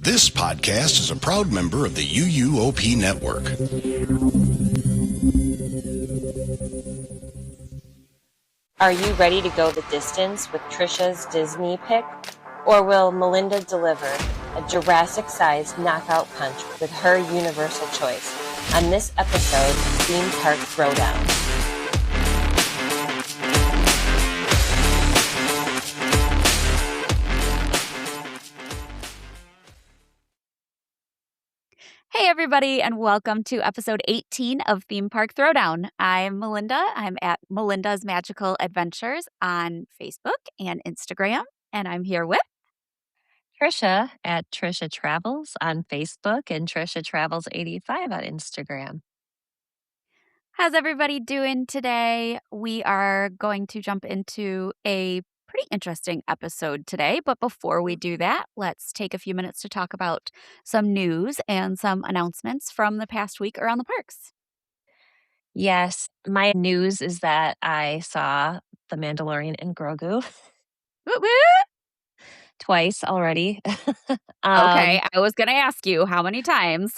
This podcast is a proud member of the UUOP Network. Are you ready to go the distance with Tricia's Disney pick? Or will Melinda deliver a Jurassic-sized knockout punch with her universal choice on this episode of Theme Park Throwdown? Hey everybody, and welcome to episode 18 of Theme Park Throwdown. I'm Melinda. I'm at Melinda's Magical Adventures on Facebook and Instagram, and I'm here with Tricia at Tricia Travels on Facebook and Tricia Travels 85 on Instagram. How's everybody doing today? We are going to jump into a pretty interesting episode today, but before we do that, let's take a few minutes to talk about some news and some announcements from the past week around the parks. Yes, my news is that I saw The Mandalorian and Grogu Woo woo! twice already. Okay, I was going to ask you how many times.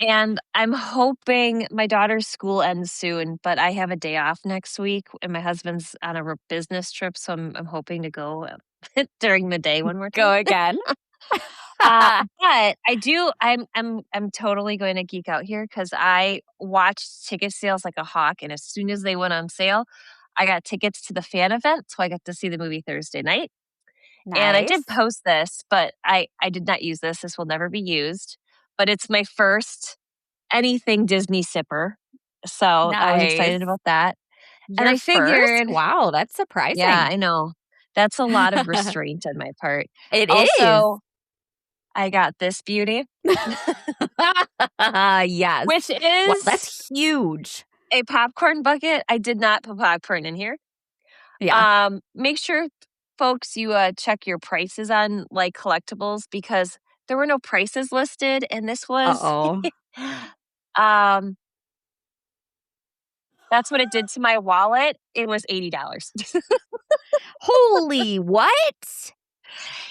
And I'm hoping my daughter's school ends soon, but I have a day off next week and my husband's on a business trip, so I'm hoping to go during the day one more time. Go again. But I'm totally going to geek out here because I watched ticket sales like a hawk, and as soon as they went on sale, I got tickets to the fan event, so I got to see the movie Thursday night. Nice. And I did post this, but I did not use this. This will never be used. But it's my first anything Disney sipper. So I was excited about that. And I figured, wow, that's surprising. Yeah, I know. That's a lot of restraint on my part. It also, I got this beauty. Yes. Which is that's huge. A popcorn bucket. I did not put popcorn in here. Yeah. Make sure, folks, you check your prices on like collectibles because there were no prices listed, and this was that's what it did to my wallet. It was $80. Holy what?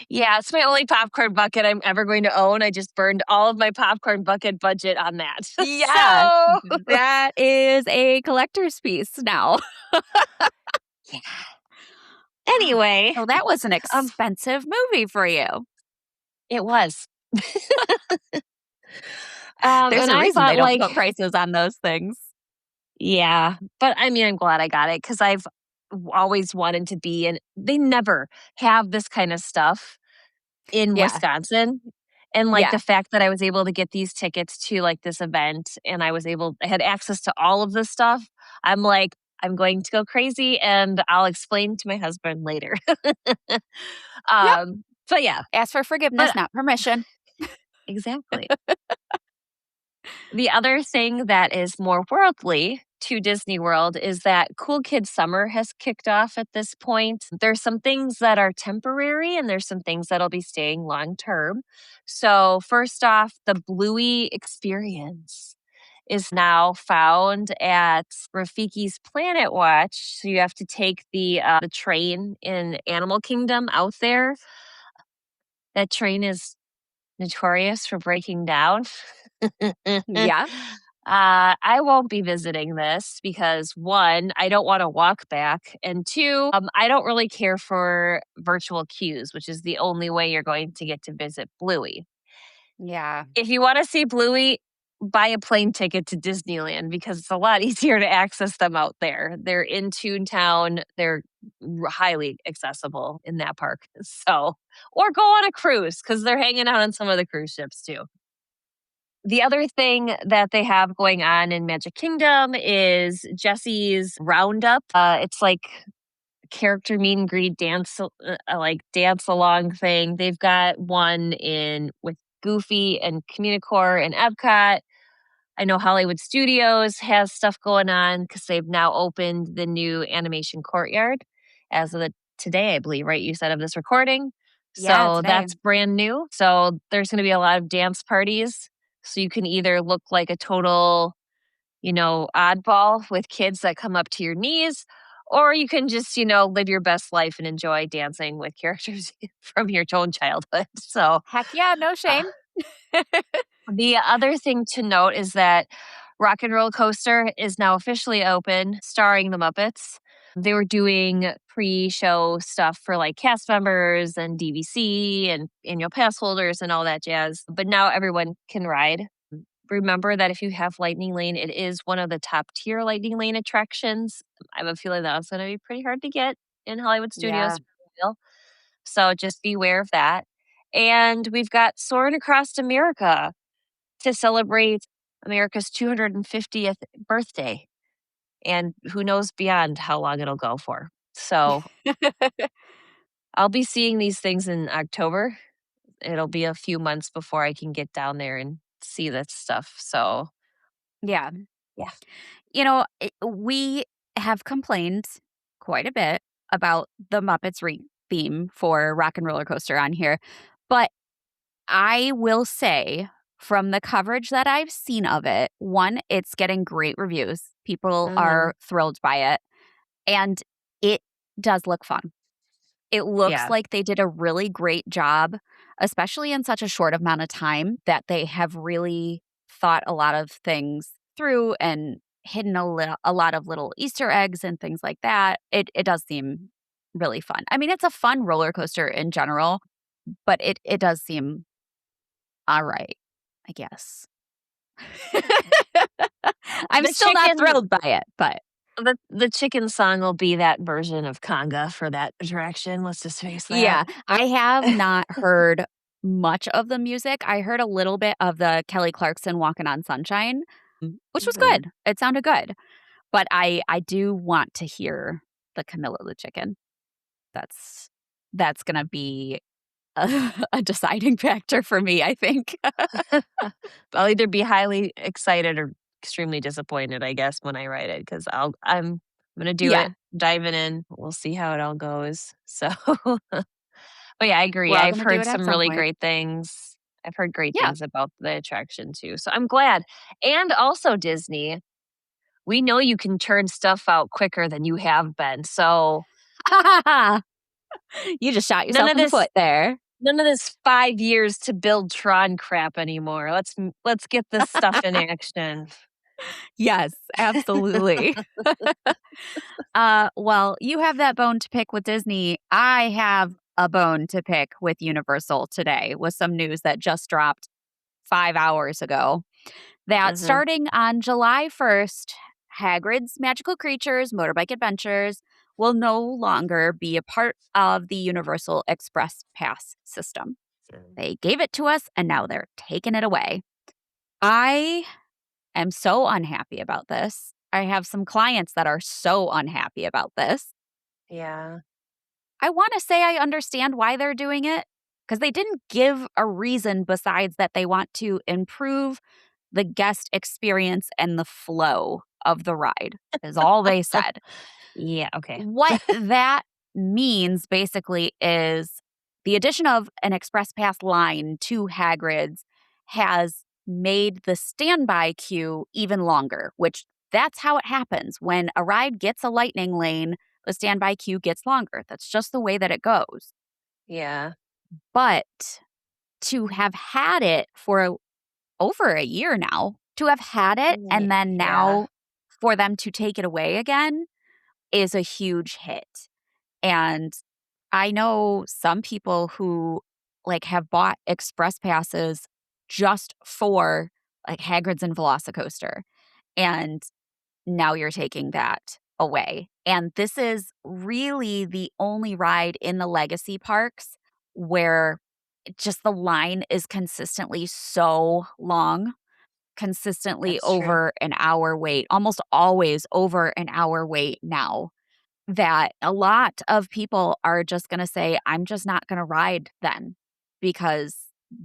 Yeah, it's my only popcorn bucket I'm ever going to own. I just burned all of my popcorn bucket budget on that. Yeah, so that is a collector's piece now. Yeah. Anyway. So that was an expensive movie for you. It was. There's a reason they don't put prices on those things. Yeah, but I mean, I'm glad I got it because I've always wanted to be, and they never have this kind of stuff in Wisconsin. And like the fact that I was able to get these tickets to like this event, and I had access to all of this stuff. I'm like, I'm going to go crazy, and I'll explain to my husband later. So yeah, ask for forgiveness, not permission. Exactly. The other thing that is more worldly to Disney World is that Cool Kids Summer has kicked off at this point. There's some things that are temporary and there's some things that'll be staying long term. So first off, the Bluey experience is now found at Rafiki's Planet Watch. So you have to take the train in Animal Kingdom out there. That train is notorious for breaking down. Yeah. I won't be visiting this because one, I don't want to walk back, and two, I don't really care for virtual queues, which is the only way you're going to get to visit Bluey. Yeah. If you want to see Bluey, buy a plane ticket to Disneyland because it's a lot easier to access them out there. They're in Toontown. They're highly accessible in that park. So, or go on a cruise because they're hanging out on some of the cruise ships too. The other thing that they have going on in Magic Kingdom is Jesse's Roundup. It's like a character meet and greet dance along thing. They've got one with Goofy and Communicore and Epcot. I know Hollywood Studios has stuff going on because they've now opened the new animation courtyard as of today, I believe, right? You said of this recording. Yeah, so that's brand new. So there's going to be a lot of dance parties. So you can either look like a total, oddball with kids that come up to your knees, Or you can just, live your best life and enjoy dancing with characters from your own childhood. So, Heck yeah, no uh, shame. the other thing to note is that Rock and Roller Coaster is now officially open, starring the Muppets. They were doing pre-show stuff for like cast members and DVC and annual pass holders and all that jazz. But now everyone can ride. Remember that if you have Lightning Lane, it is one of the top tier Lightning Lane attractions. I have a feeling that's going to be pretty hard to get in Hollywood studios Yeah. for a while. So just be aware of that. And we've got Soarin' Across America to celebrate America's 250th birthday. And who knows beyond how long it'll go for. So I'll be seeing these things in October. It'll be a few months before I can get down there and see this stuff. So, Yeah. yeah. We have complained quite a bit about the Muppets theme for Rock and Roller Coaster on here. But I will say, from the coverage that I've seen of it, one, it's getting great reviews. People Mhm. are thrilled by it. And it does look fun. It looks Yeah. like they did a really great job, especially in such a short amount of time, that they have really thought a lot of things through and hidden a lot of little Easter eggs and things like that. It does seem really fun. I mean, it's a fun roller coaster in general, but it does seem all right, I guess. I'm The still not chicken thrilled by it, but the chicken song will be that version of conga for that attraction, let's just face that. yeah, I have not heard much of the music. I heard a little bit of the Kelly Clarkson Walking on Sunshine, which was Mhm. good. It sounded good. But I do want to hear the Camilla the Chicken. That's gonna be a deciding factor for me, I think. I'll either be highly excited or extremely disappointed, I guess, when I write it because I'm gonna do it, Yeah, diving in. We'll see how it all goes. So, but yeah, I agree. we're all I've gonna do heard it at some some really point. great things. I've heard great Yeah. things about the attraction too. So I'm glad. And also Disney, we know you can turn stuff out quicker than you have been. So You just shot none yourself of in the this foot there. none of this 5 years to build Tron crap anymore. Let's get this stuff in action. Yes, absolutely. Well, you have that bone to pick with Disney. I have a bone to pick with Universal today with some news that just dropped 5 hours ago. That Mhm. starting on July 1st, Hagrid's Magical Creatures Motorbike Adventures will no longer be a part of the Universal Express Pass system. They gave it to us and now they're taking it away. I am so unhappy about this. I have some clients that are so unhappy about this. Yeah. I want to say I understand why they're doing it because they didn't give a reason besides that they want to improve the guest experience and the flow of the ride, is all they said. Yeah, okay. What that means basically is the addition of an express pass line to Hagrid's has made the standby queue even longer, which that's how it happens. When a ride gets a lightning lane, the standby queue gets longer. That's just the way that it goes. Yeah. But to have had it for over a year now, to have had it and then Yeah. now for them to take it away again is a huge hit. And I know some people who like have bought express passes just for like Hagrid's and Velocicoaster. And now you're taking that away. And this is really the only ride in the legacy parks where just the line is consistently so long, consistently That's true. over an hour wait, almost always over an hour wait now, that a lot of people are just going to say, I'm just not going to ride then because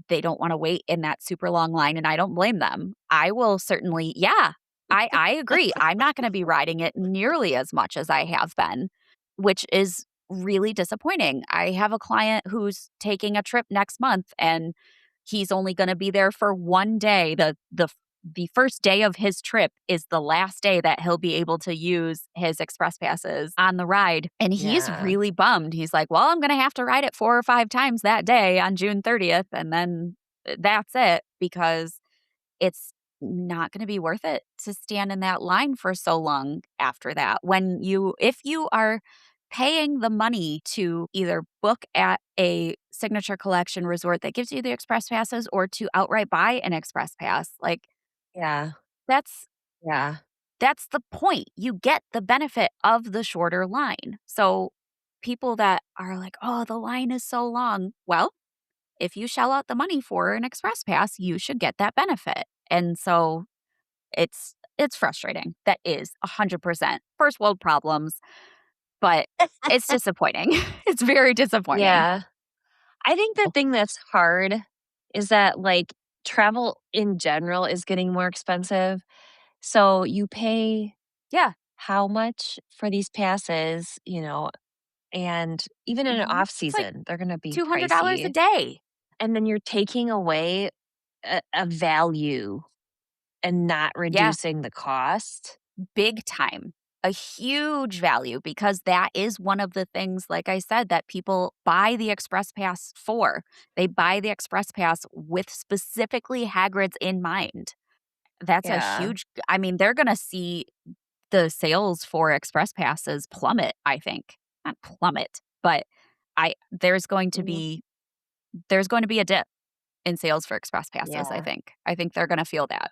they don't want to wait in that super long line. And I don't blame them. I will certainly, yeah, I agree. I'm not going to be riding it nearly as much as I have been, which is really disappointing. I have a client who's taking a trip next month and he's only going to be there for one day, the the first day of his trip is the last day that he'll be able to use his express passes on the ride. And he's Yeah. really bummed. He's like, well, I'm going to have to ride it 4 or 5 times that day on June 30th. And then that's it, because it's not going to be worth it to stand in that line for so long after that. If you are paying the money to either book at a signature collection resort that gives you the express passes or to outright buy an express pass, like Yeah. that's Yeah. that's the point. You get the benefit of the shorter line. So people that are like, "Oh, the line is so long." Well, if you shell out the money for an express pass, you should get that benefit. And so it's frustrating. That is 100% first world problems, but it's disappointing. It's very disappointing. Yeah. I think the thing that's hard is that, like, travel in general is getting more expensive. So you pay Yeah. how much for these passes, and even in an Mhm. off It's like season, they're going to be $200 a pricey. day. And then you're taking away a value and not Yeah, reducing the cost. big time. A huge value, because that is one of the things, like I said, that people buy the Express Pass for. They buy the Express Pass with specifically Hagrid's in mind. That's a Yeah. huge, I mean, they're going to see the sales for Express Passes plummet, I think. Not plummet, but I Mhm. there's going to be a dip in sales for Express Passes, I Yeah. think. I think they're going to feel that.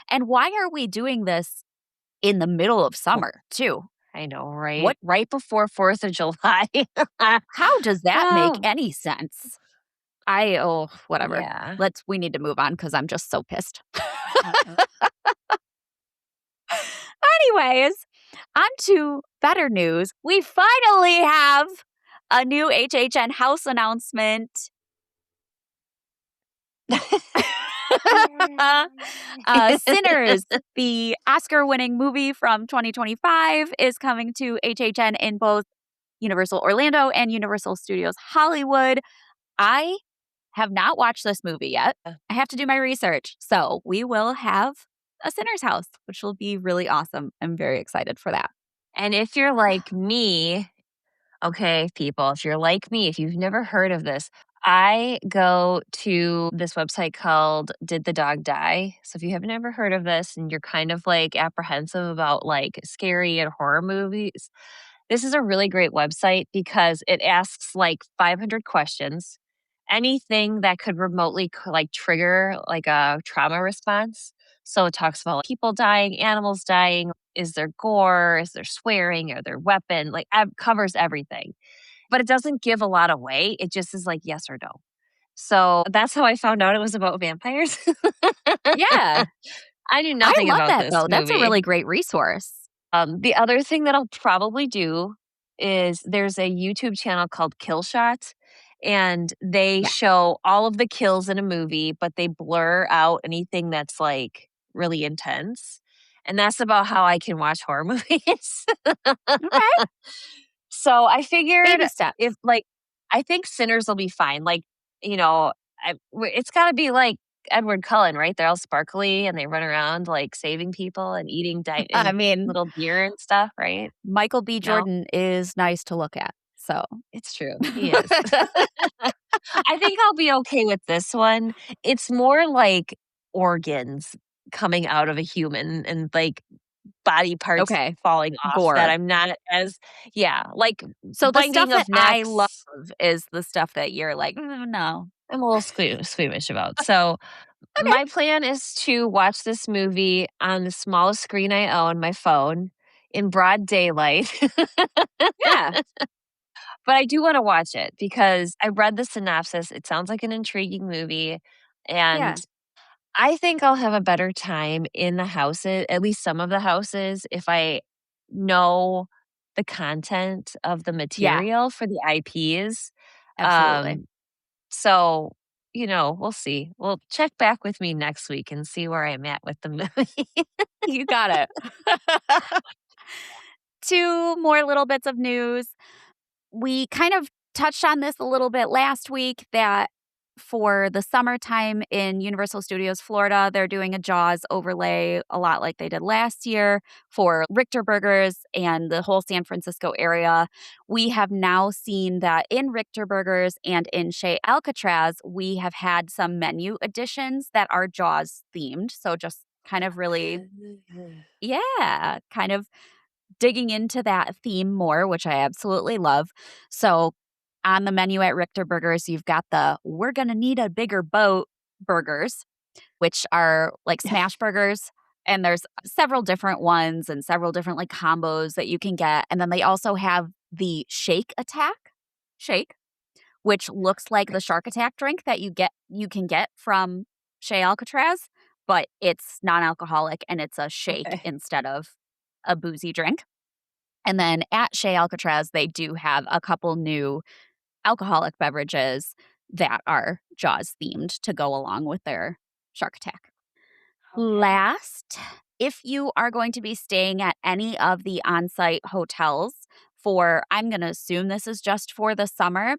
And why are we doing this in the middle of summer, too? I know, right? What Right before 4th of July. How does that make Oh, any sense? Whatever. yeah. We need to move on because I'm just so pissed. Anyways, on to better news. We finally have a new HHN house announcement. Sinners, the Oscar winning movie from 2025, is coming to HHN in both Universal Orlando and Universal Studios Hollywood. I have not watched this movie yet. I have to do my research. So we will have a Sinner's House, which will be really awesome. I'm very excited for that. And if you're like me, okay, people, if you're like me, if you've never heard of this, I go to this website called Did the Dog Die? So if you have never heard of this and you're kind of like apprehensive about like scary and horror movies, this is a really great website because it asks like 500 questions, anything that could remotely like trigger like a trauma response. So it talks about people dying, animals dying, is there gore, is there swearing, are there weapon, like covers everything. But it doesn't give a lot away. It just is like yes or no. So that's how I found out it was about vampires. Yeah, I knew I nothing love about that this though. That's a movie. really great resource. The other thing that I'll probably do is there's a YouTube channel called Kill Shot, and they Yeah. show all of the kills in a movie, but they blur out anything that's like really intense. And that's about how I can watch horror movies. Okay. So I figured Baby steps. if like, I think Sinners will be fine. Like, you know, it's got to be like Edward Cullen, right? They're all sparkly and they run around like saving people and eating I and mean, little deer and stuff, right? Michael B. No, Jordan is nice to look at. So, it's true. He is. I think I'll be okay with this one. It's more like organs coming out of a human and like body parts okay. falling off that Gore. I'm not as, yeah, like So the stuff biting that of I love necks. is the stuff that you're like, no. I'm a little squeamish about. So Okay. my plan is to watch this movie on the smallest screen I own, my phone, in broad daylight. Yeah. But I do wanna watch it because I read the synopsis, it sounds like an intriguing movie, and Yeah. I think I'll have a better time in the houses, at least some of the houses, if I know the content of the Yeah. material for the IPs. Absolutely. Um, so, we'll see. Well, check back with me next week and see where I'm at with the movie. You got it. Two more little bits of news. We kind of touched on this a little bit last week that for the summertime in Universal Studios Florida, they're doing a Jaws overlay a lot like they did last year for Richter Burgers and the whole San Francisco area. We have now seen that in Richter Burgers and in Chez Alcatraz, we have had some menu additions that are Jaws themed. So just kind of really, kind of digging into that theme more, which I absolutely love. So on the menu at Richter Burgers, you've got the "we're gonna need a bigger boat" burgers, which are like smash burgers. And there's several different ones and several different like combos that you can get. And then they also have the Shake Attack shake, which looks like the Shark Attack drink that you can get from Chez Alcatraz, but it's non-alcoholic and it's a shake instead of a boozy drink. And then at Chez Alcatraz, they do have a couple new alcoholic beverages that are Jaws themed to go along with their Shark Attack. Last, if you are going to be staying at any of the on-site hotels I'm going to assume this is just for the summer,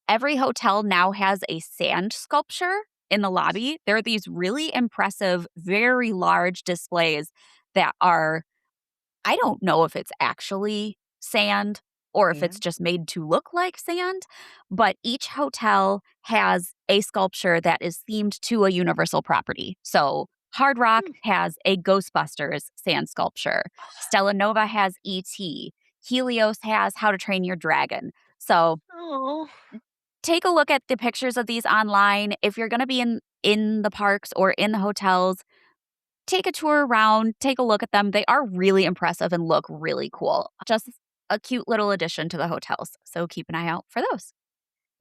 every hotel now has a sand sculpture in the lobby. There are these really impressive, very large displays that are, I don't know if it's actually sand or if it's just made to look like sand, but each hotel has a sculpture that is themed to a Universal property. So Hard Rock has a Ghostbusters sand sculpture. Stella Nova has E.T. Helios has How to Train Your Dragon. So take a look at the pictures of these online. If you're going to be in the parks or in the hotels, take a tour around, take a look at them. They are really impressive and look really cool. Just a cute little addition to the hotels. So keep an eye out for those.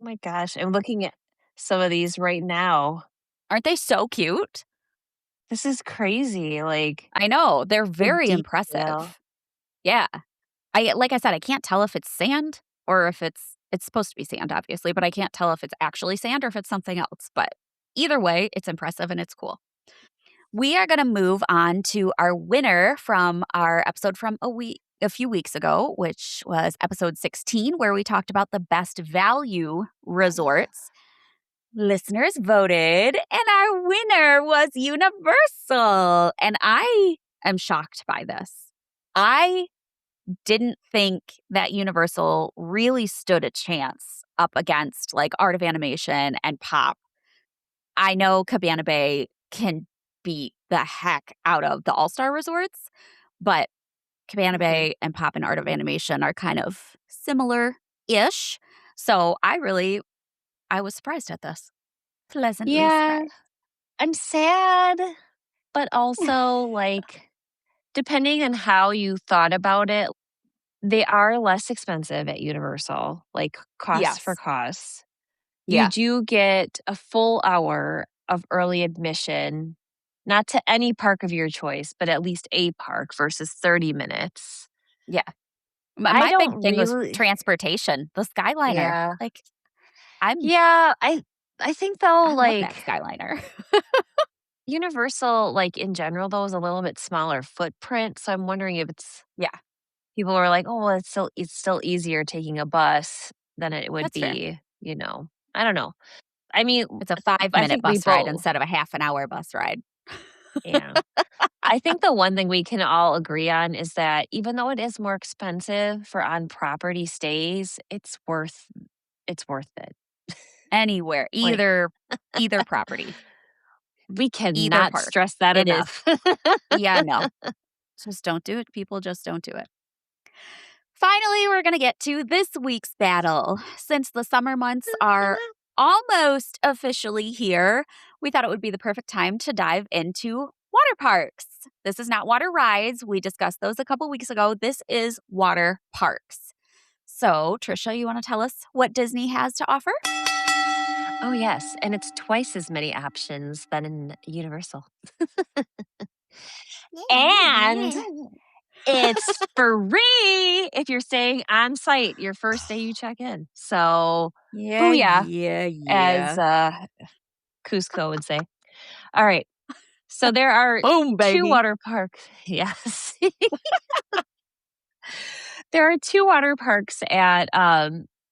Oh my gosh, I'm looking at some of these right now. Aren't they so cute? This is crazy. Like, I know. They're the very detail. impressive. Yeah. Like I said, I can't tell if it's sand or if it's supposed to be sand, obviously, but I can't tell if it's actually sand or if it's something else. But either way, it's impressive and it's cool. We are going to move on to our winner from our episode from a few weeks ago, which was episode 16, where we talked about the best value resorts. Listeners voted, and our winner was Universal. And I am shocked by this. I didn't think that Universal really stood a chance up against like Art of Animation and Pop. I know Cabana Bay can beat the heck out of the All-Star resorts, but Cabana Bay and Pop and Art of Animation are kind of similar-ish. So I was surprised at this. Pleasantly surprised. I'm sad, but also like, depending on how you thought about it, they are less expensive at Universal, like cost for Yes. cost. Yeah. You do get a full hour of early admission, not to any park of your choice, but at least a park versus 30 minutes. Yeah. I My big don't thing was really. transportation, the Skyliner. Yeah. Like, Yeah, I think though, I love that like Skyliner. Universal, like in general, though, is a little bit smaller footprint. So I'm wondering if it's Yeah, people are like, oh, well, it's still easier taking a bus than it would that's fair. be, I don't know. I mean, It's a I 5-minute think we bus ride both. instead of a half an hour bus ride. Yeah. I think the one thing we can all agree on is that even though it is more expensive for on property stays, it's worth it. Anywhere, Like, either property, we either cannot park. stress that It is. enough. Yeah, no. Just don't do it. People just don't do it. Finally, we're going to get to this week's battle. Since the summer months are almost officially here, we thought it would be the perfect time to dive into water parks. This is not water rides. We discussed those a couple weeks ago. This is water parks. So, Tricia, you want to tell us what Disney has to offer? Oh, yes. And it's twice as many options than in Universal. And it's free if you're staying on site your first day you check in. So, booyah, as Cusco would say. All right. So there are Boom, baby. 2 water parks. Yes. There are 2 water parks at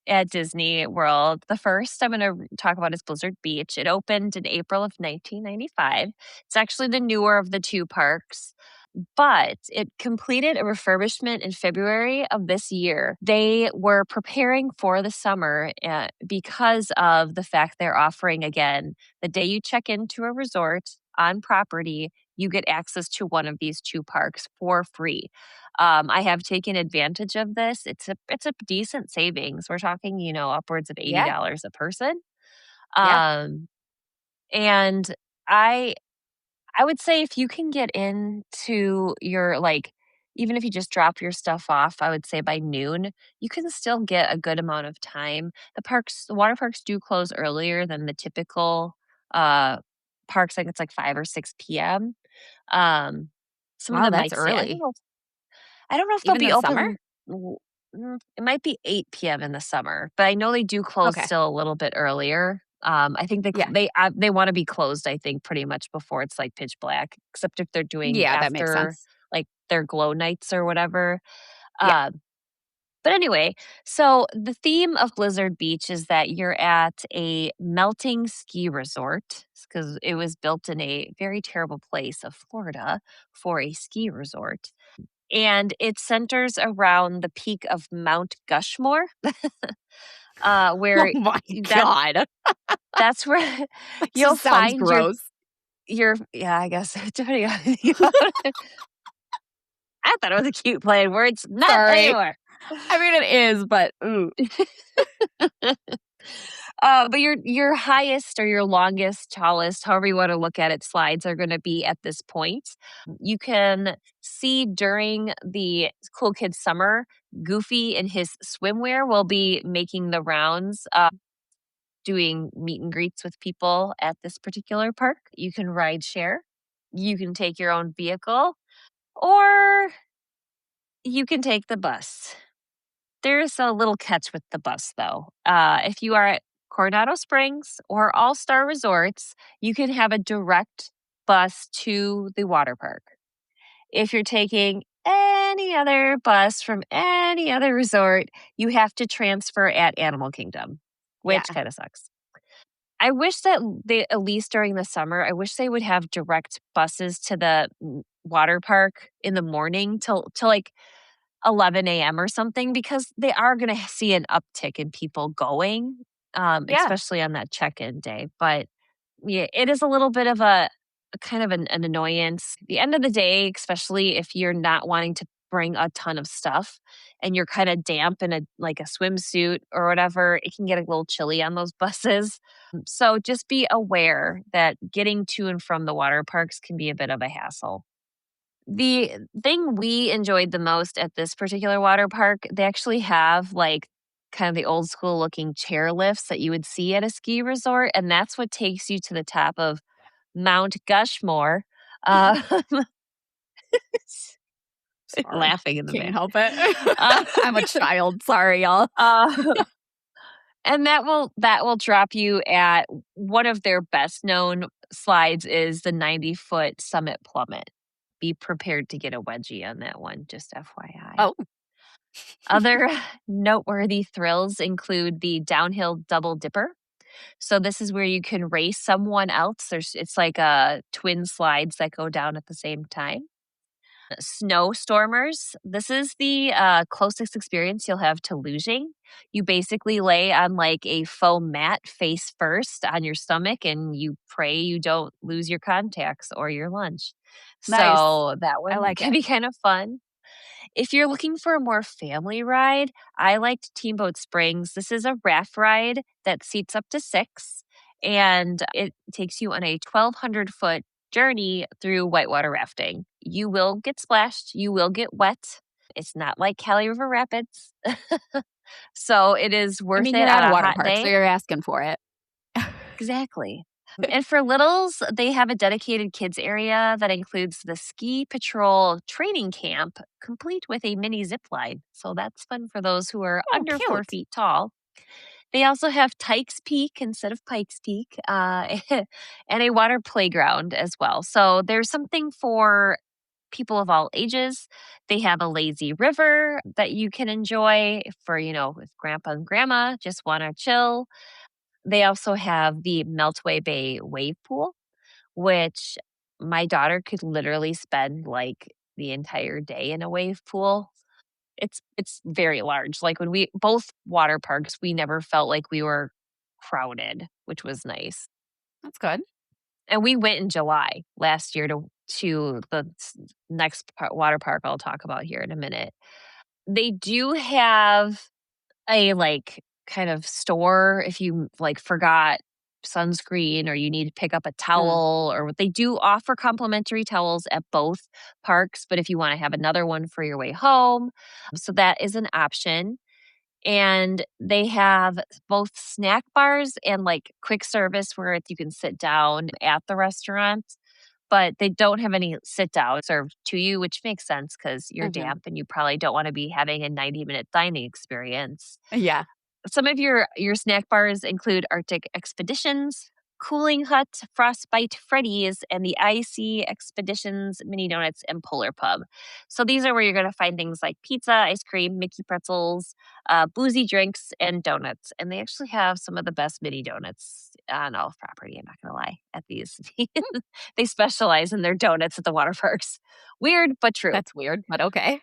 at Disney World. The first I'm going to talk about is Blizzard Beach. It opened in April of 1995. It's actually the newer of the two parks, but it completed a refurbishment in February of this year. They were preparing for the summer because of the fact they're offering, again, the day you check into a resort on property, you get access to one of these two parks for free. I have taken advantage of this. It's a decent savings. We're talking, upwards of Yeah. $80 a person. Yeah. And I would say if you can get into your even if you just drop your stuff off, I would say by noon, you can still get a good amount of time. The water parks do close earlier than the typical uh parks. Like it's like 5 or 6 p.m. Um, some of Wow, them that's might say, early. I don't know if they'll Even be the summer? open. It might be 8 p.m. in the summer, but I know they do close Okay. still a little bit earlier. I think Yeah. they want to be closed, I think, pretty much before it's like pitch black, except if they're doing Yeah, that makes after sense. like their glow nights or whatever. Yeah. Uh, but anyway, so the theme of Blizzard Beach is that you're at a melting ski resort because it was built in a very terrible place of Florida for a ski resort. And it centers around the peak of Mount Gushmore, Oh where my that god. that's where That you'll just sounds find gross. your yeah, I guess depending on I thought it was a cute play on words, not Sorry. anymore. I mean, it is, but ooh. But your highest or your longest, tallest, however you want to look at it, slides are going to be at this point. You can see during the Cool Kids Summer, Goofy in his swimwear will be making the rounds, doing meet and greets with people at this particular park. You can ride share. You can take your own vehicle, or you can take the bus. There's a little catch with the bus, though. If you are at Coronado Springs or All Star Resorts, you can have a direct bus to the water park. If you're taking any other bus from any other resort, you have to transfer at Animal Kingdom, which Yeah. kind of sucks. I wish that they, at least during the summer, I wish they would have direct buses to the water park in the morning till like 11 a.m. or something, because they are going to see an uptick in people going, Yeah. especially on that check-in day. But yeah, it is a little bit of a kind of an annoyance. The end of the day, especially if you're not wanting to bring a ton of stuff and you're kind of damp in a swimsuit or whatever, it can get a little chilly on those buses. So just be aware that getting to and from the water parks can be a bit of a hassle. The thing we enjoyed the most at this particular water park, they actually have kind of the old school looking chair lifts that you would see at a ski resort, and that's what takes you to the top of Mount Gushmore. Uh, Sorry. laughing in the Can't back. help it. Uh, I'm a child. Sorry, y'all. uh, and that will drop you at one of their best known slides is the 90-foot summit plummet. Be prepared to get a wedgie on that one, just FYI. Oh, Other noteworthy thrills include the downhill double dipper. So this is where you can race someone else. It's like twin slides that go down at the same time. Snowstormers. This is the closest experience you'll have to luging. You basically lay on like a foam mat face first on your stomach, and you pray you don't lose your contacts or your lunch. nice. So that I one like can it. be kind of fun. If you're looking for a more family ride, I liked Teamboat Springs. This is a raft ride that seats up to 6, and it takes you on a 1,200-foot journey through whitewater rafting. You will get splashed, you will get wet. It's not like Cali River Rapids. So it is I worth mean, it you're at on a a water hot park, so day. you're asking for it. Exactly. And for littles, they have a dedicated kids area that includes the ski patrol training camp, complete with a mini zip line. So that's fun for those who are Oh, under 4 cute. feet tall. They also have Tykes Peak instead of Pikes Peak, and a water playground as well. So there's something for people of all ages. They have a lazy river that you can enjoy for, if grandpa and grandma just want to chill. They also have the Meltway Bay wave pool, which my daughter could literally spend like the entire day in a wave pool. It's very large. Like when we both water parks, we never felt like we were crowded, which was nice. That's good. And we went in July last year to the next water park I'll talk about here in a minute. They do have a like kind of store if you like forgot sunscreen or you need to pick up a towel, or they do offer complimentary towels at both parks, but if you want to have another one for your way home, so that is an option. And they have both snack bars and like quick service where you can sit down at the restaurant, but they don't have any sit down served to you, which makes sense because you're damp and you probably don't want to be having a 90-minute dining experience. Yeah. Some of your snack bars include Arctic Expeditions, Cooling Hut, Frostbite Freddy's, and the Icy Expeditions Mini Donuts and Polar Pub. So these are where you're going to find things like pizza, ice cream, Mickey pretzels, boozy drinks, and donuts. And they actually have some of the best mini donuts on off property. I'm not going to lie at these. They specialize in their donuts at the water parks. Weird, but true. That's weird, but okay.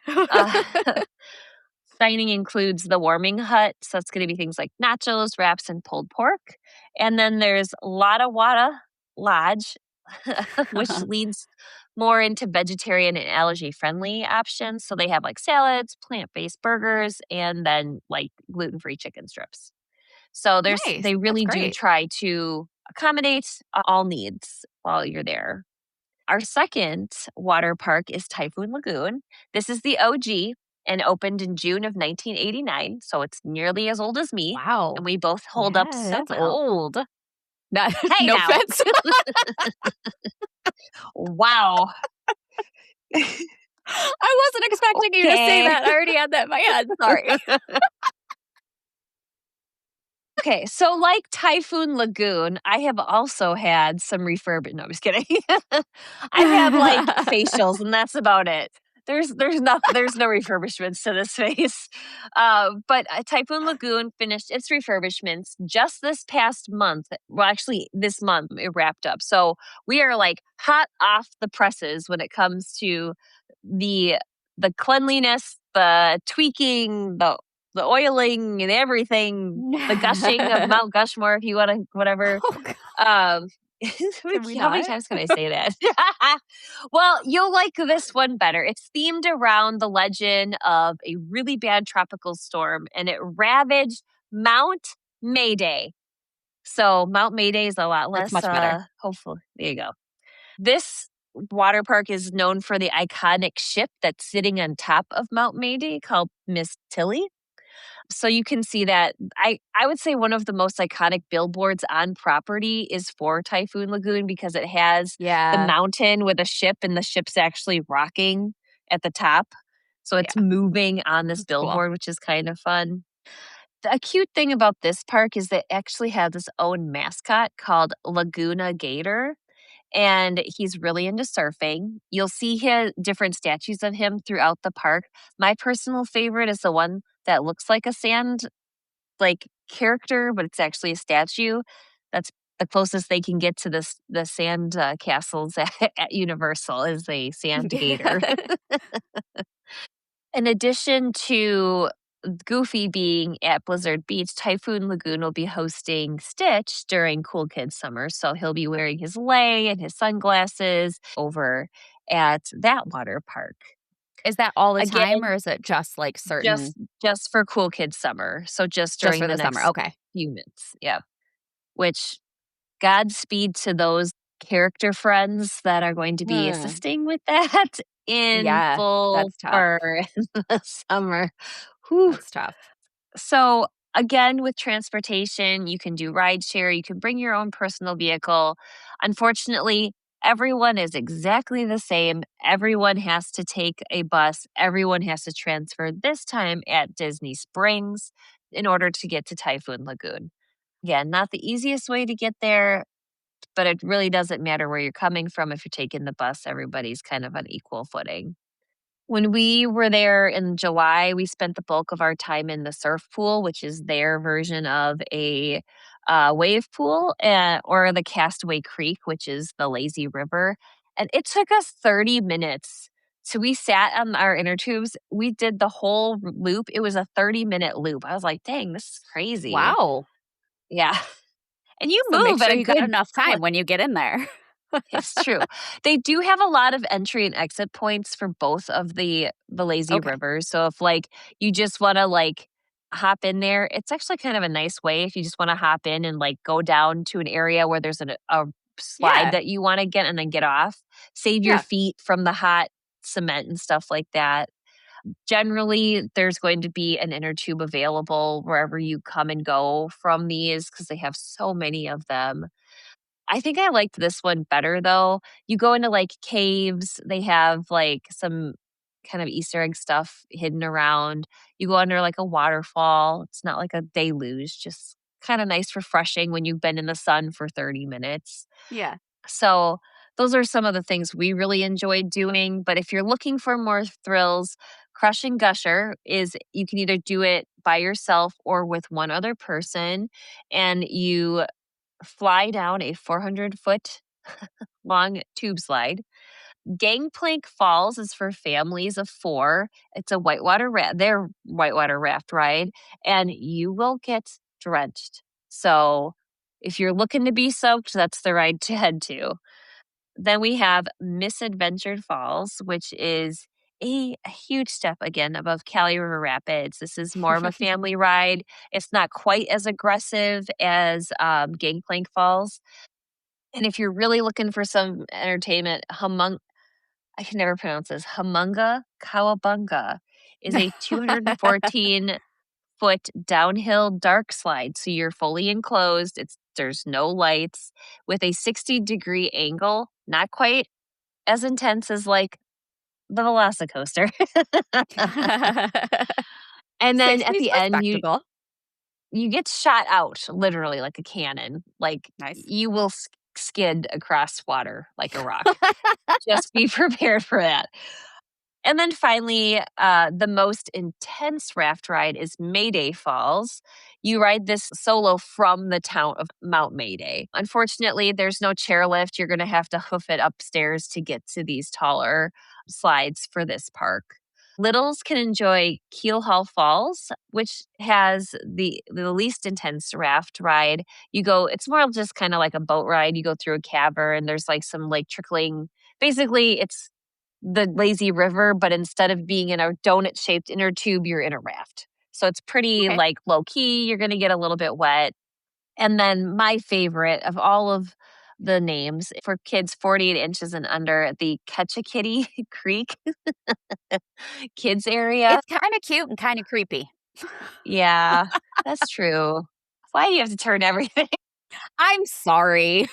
Dining includes the warming hut, so it's going to be things like nachos, wraps, and pulled pork. And then there's Lada Wada Lodge, which leads more into vegetarian and allergy-friendly options. So they have like salads, plant-based burgers, and then like gluten-free chicken strips. So Nice. they really That's do great. try to accommodate all needs while you're there. Our second water park is Typhoon Lagoon. This is the OG and opened in June of 1989, so it's nearly as old as me. Wow. And we both hold up Yeah, so that's well. old. Hey, no now. offense. Wow. I wasn't expecting you to say that. I already had that in my head. Sorry. Okay, so like Typhoon Lagoon, I have also had some refurb. No, I'm just kidding. I've had like facials, and that's about it. There's no refurbishments to this face. But Typhoon Lagoon finished its refurbishments just this past month. Well, actually, this month it wrapped up. So we are like hot off the presses when it comes to the the tweaking, the oiling and everything, the gushing of Mount Gushmore, if you want to, whatever. Oh, God. Um, Can we how many not? times can I say that? Well, you'll like this one better. It's themed around the legend of a really bad tropical storm, and it ravaged Mount Mayday. So Mount Mayday is a lot That's less, much better. hopeful. There you go. This water park is known for the iconic ship that's sitting on top of Mount Mayday called Miss Tilly. So you can see that I would say one of the most iconic billboards on property is for Typhoon Lagoon because it has the Yeah. mountain with a ship and the ship's actually rocking at the top. So it's moving on this That's cool. billboard, which is kind of fun. The cute thing about this park is that it actually has its own mascot called Laguna Gator. And he's really into surfing. You'll see different statues of him throughout the park. My personal favorite is the one that looks like a sand like character, but it's actually a statue. That's the closest they can get to the sand castles at Universal is a sand gator. In addition to Goofy being at Blizzard Beach, Typhoon Lagoon will be hosting Stitch during Cool Kids Summer. So he'll be wearing his lei and his sunglasses over at that water park. Is that all the time, Again, or is it just like certain? just for Cool Kids Summer. So just Just during for the the summer. next Okay. few minutes. Yeah. Which Godspeed to those character friends that are going to be assisting with that in Yeah, full that's tough. fur in the summer. Whew. That's tough. So again, with transportation, you can do rideshare, you can bring your own personal vehicle. Unfortunately, everyone is exactly the same. Everyone has to take a bus. Everyone has to transfer this time at Disney Springs in order to get to Typhoon Lagoon. Again, not the easiest way to get there. but it really doesn't matter where you're coming from. If you're taking the bus, everybody's kind of on equal footing. When we were there in July, we spent the bulk of our time in the surf pool, which is their version of a wave pool, or the Castaway Creek, which is the lazy river. And it took us 30 minutes. So we sat on our inner tubes. We did the whole loop. It was a 30-minute loop. I was like, dang, this is crazy. Wow. Yeah. And you So make move at sure a you got good enough clip. time when you get in there. It's true. They do have a lot of entry and exit points for both of the lazy Okay. rivers. So if like you just want to like hop in there, it's actually kind of a nice way if you just want to hop in and like go down to an area where there's a slide Yeah. that you want to get and then get off. Save your Yeah. feet from the hot cement and stuff like that. Generally, there's going to be an inner tube available wherever you come and go from these because they have so many of them. I think I liked this one better though. You go into like caves, they have like some kind of Easter egg stuff hidden around. You go under like a waterfall. It's not like a deluge, just kind of nice, refreshing when you've been in the sun for 30 minutes. Yeah. So, those are some of the things we really enjoyed doing. But if you're looking for more thrills, Crush and Gusher is you can either do it by yourself or with one other person, and you fly down a 400-foot long tube slide. Gangplank Falls is for families of 4. It's a their whitewater raft ride, and you will get drenched. So if you're looking to be soaked, that's the ride to head to. Then we have Misadventured Falls, which is a huge step again above Cali River Rapids. This is more of a family ride. It's not quite as aggressive as Gangplank Falls. And if you're really looking for some entertainment, I can never pronounce this. Humunga Kawabunga is a 214-foot downhill dark slide. So you're fully enclosed. There's no lights with a 60-degree angle. Not quite as intense as like the Velocicoaster. And then at 60's the end, respectable. you get shot out literally like a cannon. Like Nice. you will skid across water like a rock. Just be prepared for that. And then finally, the most intense raft ride is Mayday Falls. You ride this solo from the town of Mount Mayday. Unfortunately, there's no chairlift. You're going to have to hoof it upstairs to get to these taller slides for this park. Littles can enjoy Keelhaul Falls, which has the least intense raft ride. It's more just kind of like a boat ride. You go through a cavern, there's like some lake trickling. Basically, it's the lazy river, but instead of being in a donut shaped inner tube, you're in a raft. So it's pretty Okay. like low key. You're going to get a little bit wet. And then my favorite of all of the names for kids 48 inches and under, the Ketchikiddee Creek kids area. It's kind of cute and kind of creepy. Yeah, that's true. Why do you have to turn everything? I'm sorry.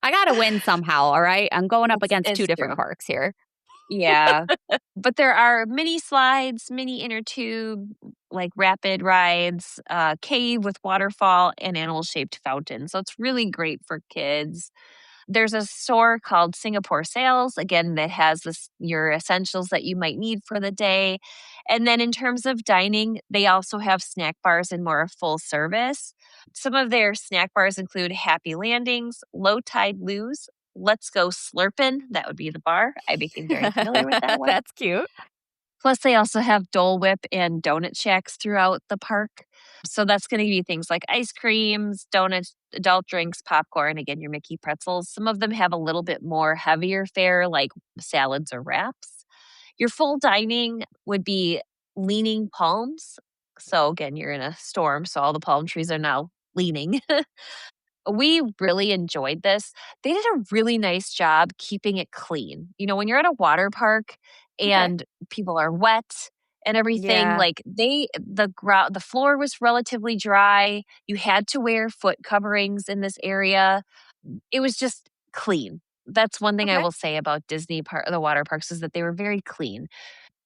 I got to win somehow, all right? I'm going up against It's 2 different true. parks here. Yeah. But there are mini slides, mini inner tube, like rapid rides, cave with waterfall, and animal shaped fountain. So it's really great for kids. There's a store called Singapore Sales, again, that has your essentials that you might need for the day. And then in terms of dining, they also have snack bars and more full service. Some of their snack bars include Happy Landings, Low Tide Lou's, Let's Go Slurpin'. That would be the bar. I became very familiar with that one. That's cute. Plus, they also have Dole Whip and donut shacks throughout the park. So that's going to be things like ice creams, donuts, adult drinks, popcorn, again, your Mickey pretzels. Some of them have a little bit more heavier fare, like salads or wraps. Your full dining would be leaning palms. So, again, you're in a storm, so all the palm trees are now leaning. We really enjoyed this. They did a really nice job keeping it clean. When you're at a water park Okay. and people are wet and everything, Yeah. like the floor was relatively dry. You had to wear foot coverings in this area. It was just clean. That's one thing I Okay. will say about the water parks is that they were very clean.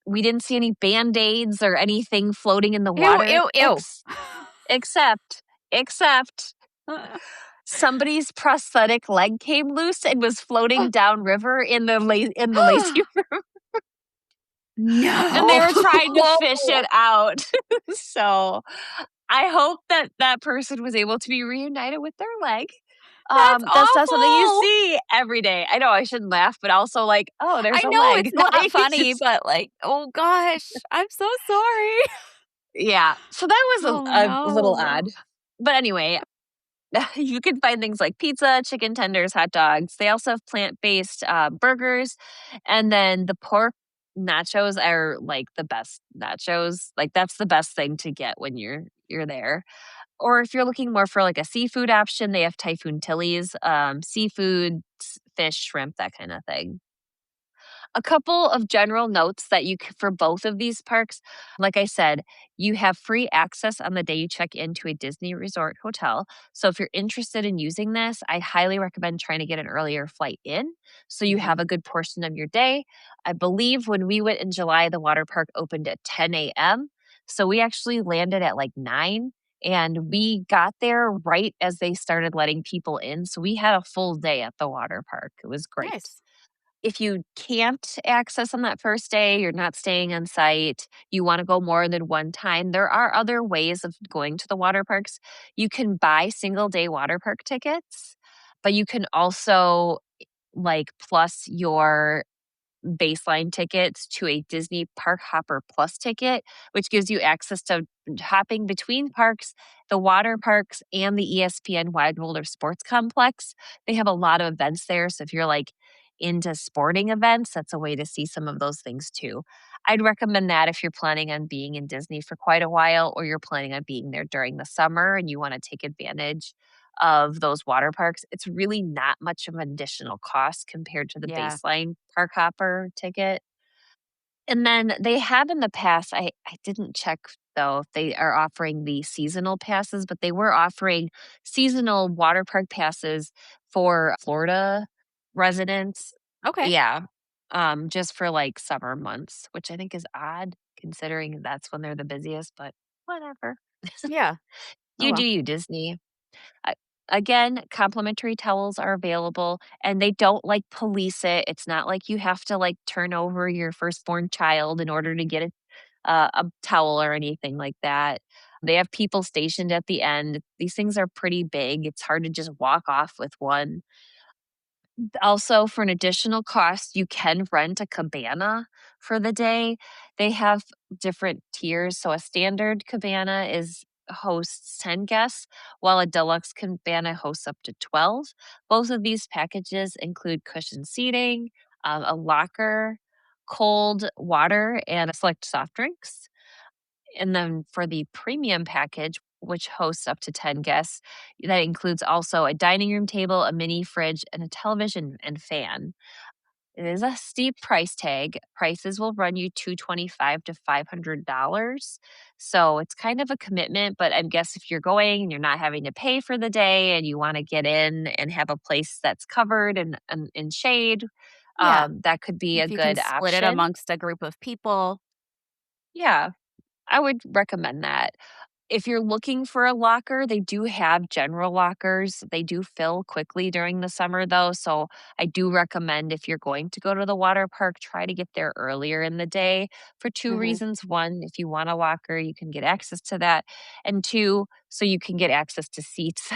We didn't see any Band-Aids or anything floating in the Ew, water ew, ew. except somebody's prosthetic leg came loose and was floating downriver in the lazy room, and they No. were trying to fish it out. So I hope that that person was able to be reunited with their leg. That's That's not something you awful. see every day. I know I shouldn't laugh, but also like, oh, there's I a know leg. it's not Like, funny, but like, oh gosh, I'm so sorry. yeah. So that was Oh a little odd. no. But anyway, you can find things like pizza, chicken tenders, hot dogs. They also have plant-based burgers, and then the pork nachos are like the best nachos. Like that's the best thing to get when you're there. Or if you're looking more for like a seafood option, they have Typhoon Tilly's, seafood, fish, shrimp, that kind of thing. A couple of general notes that for both of these parks. Like I said, you have free access on the day you check into a Disney Resort hotel. So if you're interested in using this, I highly recommend trying to get an earlier flight in so you have a good portion of your day. I believe when we went in July, the water park opened at 10 a.m. So we actually landed at like 9, and we got there right as they started letting people in. So we had a full day at the water park. It was great. Nice. If you can't access on that first day, you're not staying on site, you want to go more than one time, there are other ways of going to the water parks. You can buy single day water park tickets, but you can also like plus your baseline tickets to a Disney Park Hopper Plus ticket, which gives you access to hopping between parks, the water parks, and the ESPN Wide World of Sports Complex. They have a lot of events there. So if you're like into sporting events, that's a way to see some of those things too. I'd recommend that if you're planning on being in Disney for quite a while, or you're planning on being there during the summer and you want to take advantage of those water parks. It's really not much of an additional cost compared to the Yeah. baseline park hopper ticket. And then they have in the past, I didn't check though if they are offering the seasonal passes, but they were offering seasonal water park passes for Florida residents. Okay. Yeah. Just for like summer months, which I think is odd considering that's when they're the busiest, but whatever. Yeah. Oh You do well. you, Disney. Uh, Again, complimentary towels are available, and they don't like police it. It's not like you have to like turn over your firstborn child in order to get a towel or anything like that. They have people stationed at the end. These things are pretty big. It's hard to just walk off with one. Also, for an additional cost, you can rent a cabana for the day. They have different tiers. So a standard cabana is hosts 10 guests, while a deluxe cabana hosts up to 12. Both of these packages include cushioned seating, a locker, cold water, and select soft drinks. And then for the premium package, which hosts up to 10 guests, that includes also a dining room table, a mini fridge, and a television and fan. It is a steep price tag. Prices will run you $225 to $500. So it's kind of a commitment, but I guess if you're going and you're not having to pay for the day and you want to get in and have a place that's covered and in shade, Yeah. that could be a If you can good split it option. amongst a group of people. Yeah, I would recommend that. If you're looking for a locker, they do have general lockers. They do fill quickly during the summer, though. So I do recommend if you're going to go to the water park, try to get there earlier in the day for two Hmm. reasons. One, if you want a locker, you can get access to that. And two, so you can get access to seats.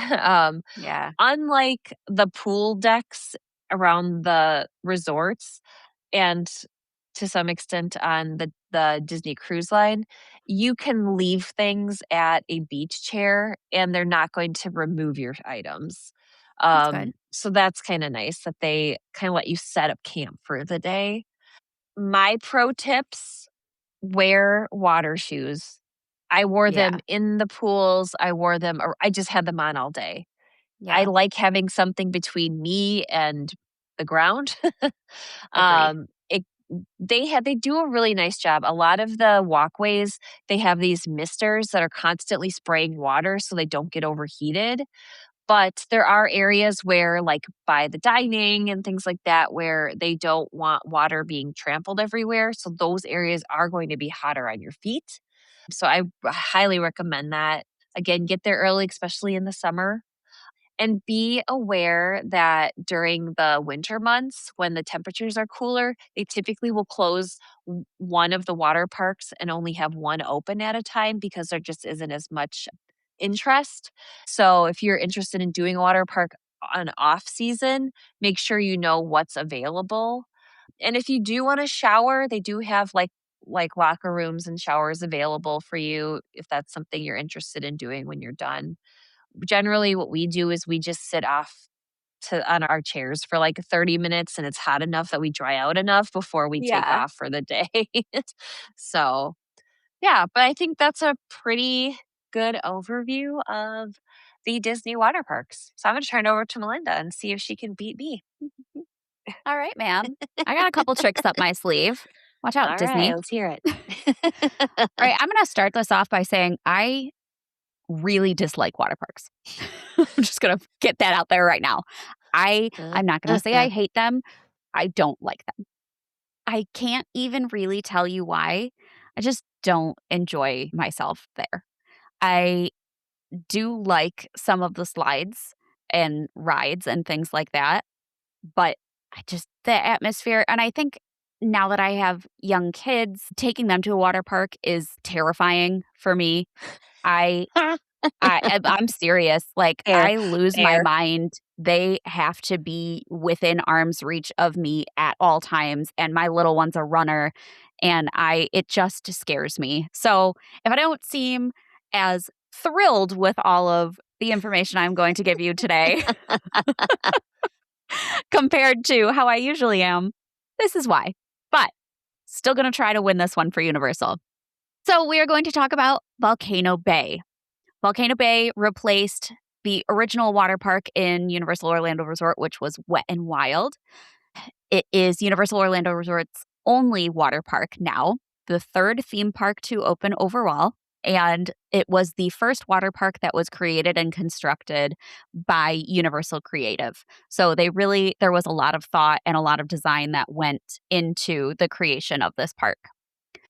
Yeah. Unlike the pool decks around the resorts, and to some extent on the Disney Cruise Line, you can leave things at a beach chair and they're not going to remove your items. That's good. So that's kind of nice that they kind of let you set up camp for the day. My pro tips: wear water shoes. I wore them Yeah. in the pools. I wore them, or I just had them on all day. I Yeah. like having something between me and the ground. Agreed. It they do a really nice job. A lot of the walkways, they have these misters that are constantly spraying water so they don't get overheated. But there are areas where, like by the dining and things like that, where they don't want water being trampled everywhere. So those areas are going to be hotter on your feet. So I highly recommend that. Again, get there early, especially in the summer. And be aware that during the winter months, when the temperatures are cooler, they typically will close one of the water parks and only have one open at a time because there just isn't as much interest. So if you're interested in doing a water park on off season, make sure you know what's available. And if you do want to shower, they do have like locker rooms and showers available for you if that's something you're interested in doing when you're done. Generally what we do is we just sit off to on our chairs for like 30 minutes, and it's hot enough that we dry out enough before we take Yeah. off for the day. So, yeah, but I think that's a pretty good overview of the Disney water parks. So I'm going to turn it over to Melinda and see if she can beat me. All right, ma'am. I got a couple tricks up my sleeve. Watch out, All right, Disney. let's hear it. All right, I'm going to start this off by saying I really dislike water parks. I'm just going to get that out there right now. I'm not going to say I hate them. I don't like them. I can't even really tell you why. I just don't enjoy myself there. I do like some of the slides and rides and things like that, but the atmosphere, and I think now that I have young kids, taking them to a water park is terrifying for me. I I'm serious. Like, Fair, I lose my fair. mind. They have to be within arm's reach of me at all times, and my little one's a runner, and it just scares me. So, if I don't seem as thrilled with all of the information I'm going to give you today compared to how I usually am, this is why. But still going to try to win this one for Universal. So, we are going to talk about Volcano Bay. Volcano Bay replaced the original water park in Universal Orlando Resort, which was Wet and Wild. It is Universal Orlando Resort's only water park now, the third theme park to open overall, and it was the first water park that was created and constructed by Universal Creative. So there was a lot of thought and a lot of design that went into the creation of this park.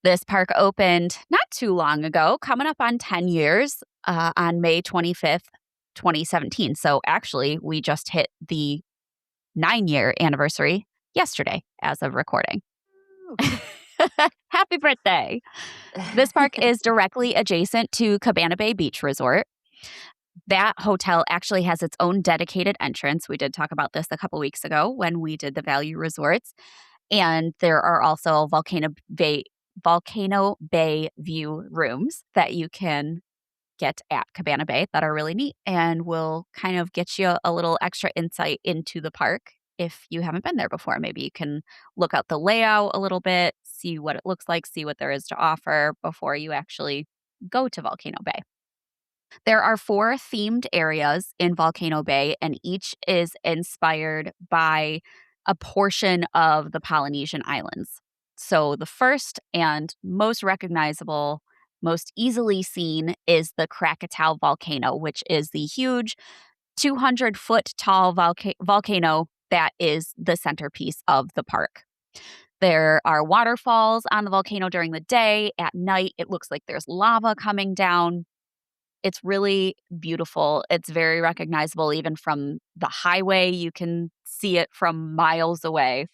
This park opened not too long ago, coming up on 10 years on May 25th, 2017. So actually, we just hit the 9-year anniversary yesterday as of recording. Happy birthday. This park is directly adjacent to Cabana Bay Beach Resort. That hotel actually has its own dedicated entrance. We did talk about this a couple weeks ago when we did the value resorts. And there are also Volcano Bay view rooms that you can get at Cabana Bay that are really neat and will kind of get you a little extra insight into the park if you haven't been there before. Maybe you can look out the layout a little bit, see what it looks like, see what there is to offer before you actually go to Volcano Bay. There are 4 themed areas in Volcano Bay, and each is inspired by a portion of the Polynesian Islands. So the first and most recognizable, most easily seen is the Krakatoa volcano, which is the huge 200-foot tall volcano that is the centerpiece of the park. There are waterfalls on the volcano during the day. At night, it looks like there's lava coming down. It's really beautiful. It's very recognizable even from the highway. You can see it from miles away.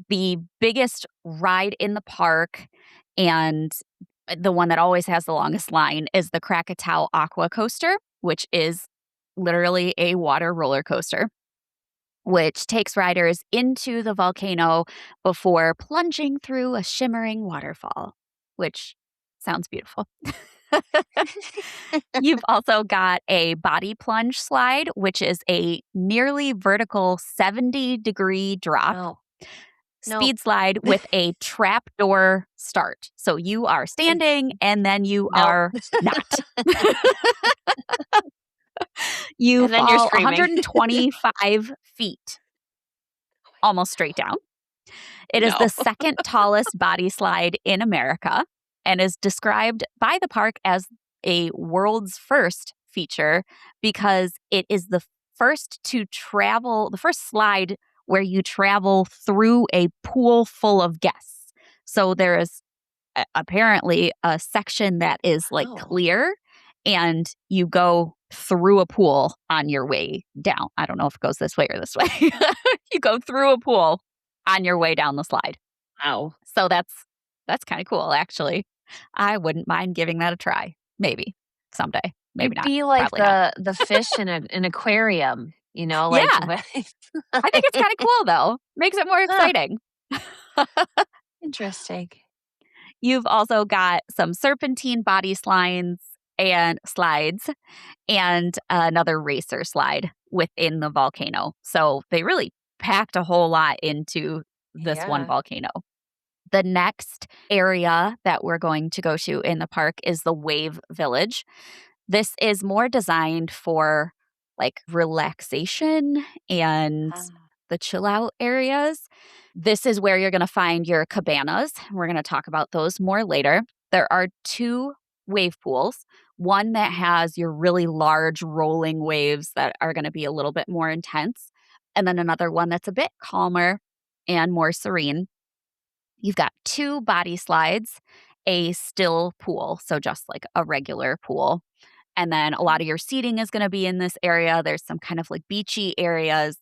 The biggest ride in the park, and the one that always has the longest line, is the Krakatoa Aqua Coaster, which is literally a water roller coaster, which takes riders into the volcano before plunging through a shimmering waterfall, which sounds beautiful. You've also got a body plunge slide, which is a nearly vertical 70-degree drop. No. Speed slide with a trapdoor start. So you are standing and then you are not. You And then you're fall screaming. 125 feet, almost straight down. It is No. the second tallest body slide in America and is described by the park as a world's first feature because it is the first slide where you travel through a pool full of guests. So there is apparently a section that is like clear, and you go through a pool on your way down. I don't know if it goes this way or this way. You go through a pool on your way down the slide. Wow. So that's kind of cool, actually. I wouldn't mind giving that a try. Maybe someday. Maybe It'd not. be like Probably not. the fish in an aquarium, Yeah, like I think it's kind of cool though. Makes it more Ah, exciting. interesting. You've also got some serpentine body slides and another racer slide within the volcano. So they really packed a whole lot into this one Yeah. volcano. The next area that we're going to go to in the park is the Wave Village. This is more designed for like relaxation and Ah, the chill out areas. This is where you're going to find your cabanas. We're going to talk about those more later. There are two wave pools, one that has your really large rolling waves that are going to be a little bit more intense, and then another one that's a bit calmer and more serene. You've got two body slides, a still pool, so just like a regular pool. And then a lot of your seating is going to be in this area. There's some kind of like beachy areas.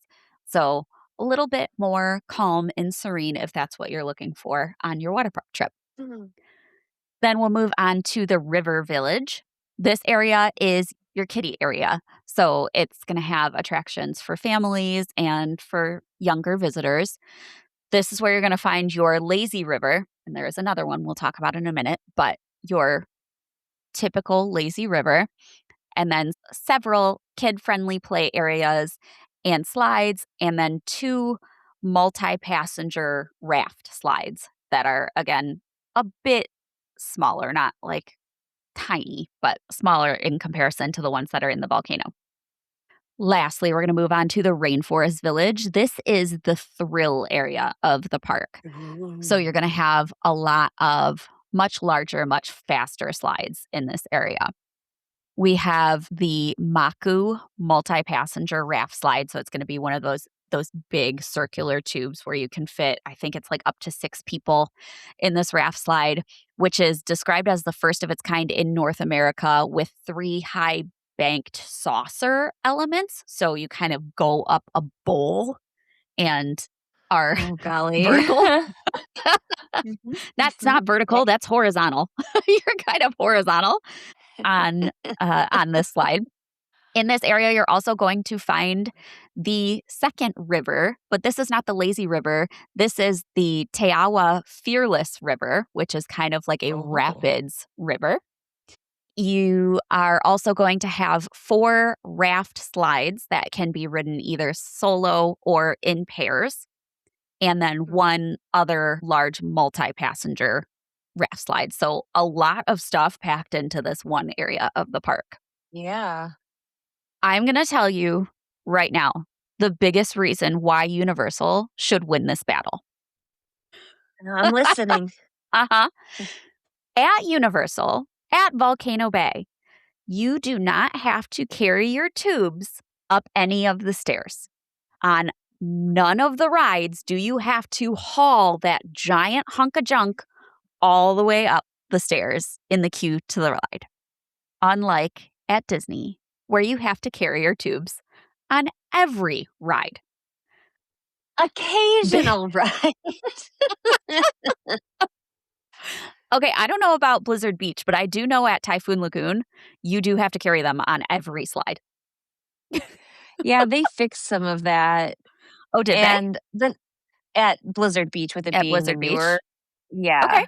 So a little bit more calm and serene if that's what you're looking for on your water park trip. mhm. Then we'll move on to the River Village. This area is your kiddie area. So it's going to have attractions for families and for younger visitors. This is where you're going to find your lazy river. And there is another one we'll talk about in a minute, but your typical lazy river. And then several kid friendly play areas and slides. And then two multi passenger raft slides that are, again, a bit smaller, not like tiny, but smaller in comparison to the ones that are in the volcano. Lastly, we're going to move on to the Rainforest Village. This is the thrill area of the park. So you're going to have a lot of much larger, much faster slides in this area. We have the Maku multi-passenger raft slide. So it's going to be one of those big circular tubes where you can fit, I think it's like up to 6 people in this raft slide, which is described as the first of its kind in North America with 3 high banked saucer elements. So you kind of go up a bowl and are Oh, golly. vertical. Mhm, That's mhm. not vertical, that's horizontal. You're kind of horizontal on this slide. In this area, you're also going to find the second river, but this is not the lazy river. This is the Teawa Fearless River, which is kind of like a Oh. rapids river. You are also going to have 4 raft slides that can be ridden either solo or in pairs, and then one other large multi passenger raft slide. So, a lot of stuff packed into this one area of the park. Yeah. I'm going to tell you right now the biggest reason why Universal should win this battle. I'm listening. Uh-huh. At Universal, at Volcano Bay, you do not have to carry your tubes up any of the stairs. On none of the rides do you have to haul that giant hunk of junk all the way up the stairs in the queue to the ride. Unlike at Disney, where you have to carry your tubes on every ride. Occasional, right? Okay, I don't know about Blizzard Beach, but I do know at Typhoon Lagoon, you do have to carry them on every slide. Yeah, they fixed some of that. Oh, did they? And then at Blizzard Beach, with it At being the Blizzard Beach? newer. Yeah. Okay.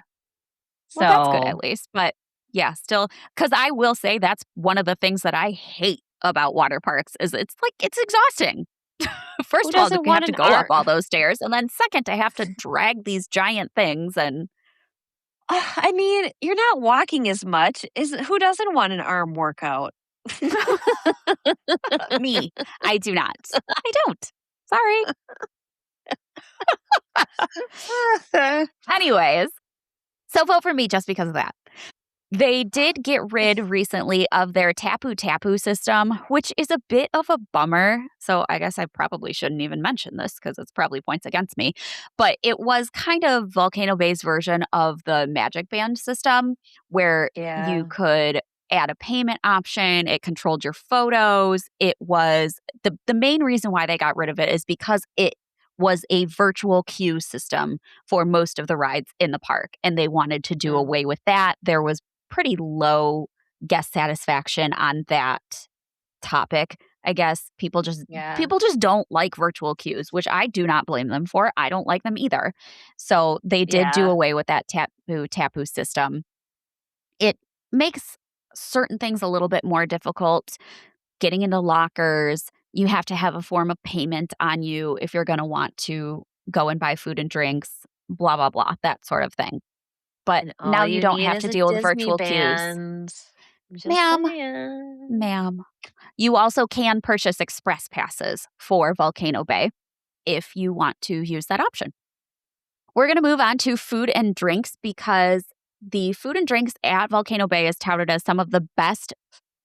Well, that's good at So, least. But yeah, still, because I will say that's one of the things that I hate about water parks is it's like, it's exhausting. who First of all, doesn't you have want to an go up arm? all those stairs. And then second, to have to drag these giant things and I mean, you're not walking as much. Who doesn't want an arm workout? me. I do not. I don't. Sorry. Anyways, so vote for me just because of that. They did get rid recently of their Tapu Tapu system, which is a bit of a bummer. So I guess I probably shouldn't even mention this because it's probably points against me. But it was kind of Volcano Bay's version of the Magic Band system where you Yeah. could add a payment option. It controlled your photos. It was the main reason why they got rid of it is because it was a virtual queue system for most of the rides in the park, and they wanted to do away with that. There was pretty low guest satisfaction on that topic. I guess people just Yeah. don't like virtual queues, which I do not blame them for. I don't like them either. So they did do Yeah. away with that tapu system. It makes certain things a little bit more difficult. Getting into lockers, you have to have a form of payment on you if you're going to want to go and buy food and drinks, blah, blah, blah, that sort of thing. But And all now you you don't need have is to a deal with Disney virtual queues. band. I'm just Ma'am, saying. ma'am. You also can purchase express passes for Volcano Bay if you want to use that option. We're going to move on to food and drinks because the food and drinks at Volcano Bay is touted as some of the best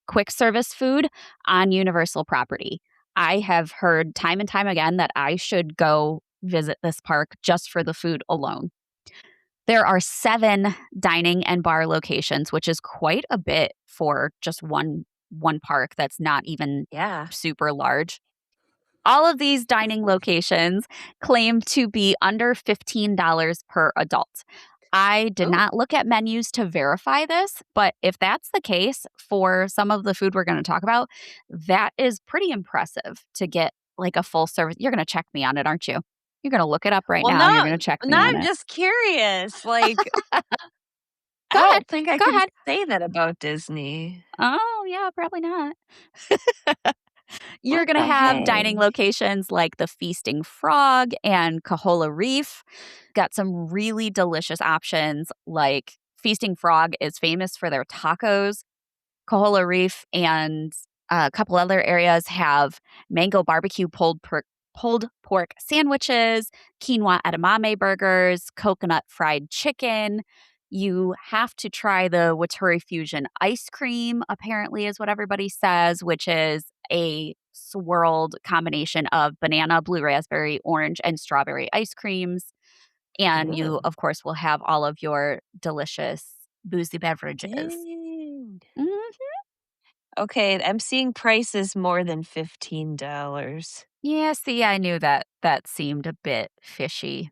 quick service food on Universal property. I have heard time and time again that I should go visit this park just for the food alone. There are 7 dining and bar locations, which is quite a bit for just one park that's not even Yeah. super large. All of these dining locations claim to be under $15 per adult. I did Ooh. not look at menus to verify this, but if that's the case for some of the food we're going to talk about, that is pretty impressive to get like a full service. You're going to check me on it, aren't you? You're going to look it up right Well, now and you're going to check me now on I'm it. just curious. Like, I Go ahead. don't think I Go can ahead. say that about Disney. Oh, yeah, probably not. You're What going to the have dining heck? locations like the Feasting Frog and Cahola Reef. Got some really delicious options like Feasting Frog is famous for their tacos. Cahola Reef and a couple other areas have mango barbecue pulled pork sandwiches, quinoa edamame burgers, coconut fried chicken. You have to try the Waturi Fusion ice cream, apparently, is what everybody says, which is a swirled combination of banana, blue raspberry, orange, and strawberry ice creams. And you, Ooh. of course, will have all of your delicious boozy beverages. Dang. Mhm. Okay, I'm seeing prices more than $15. Yeah, see, I knew that seemed a bit fishy.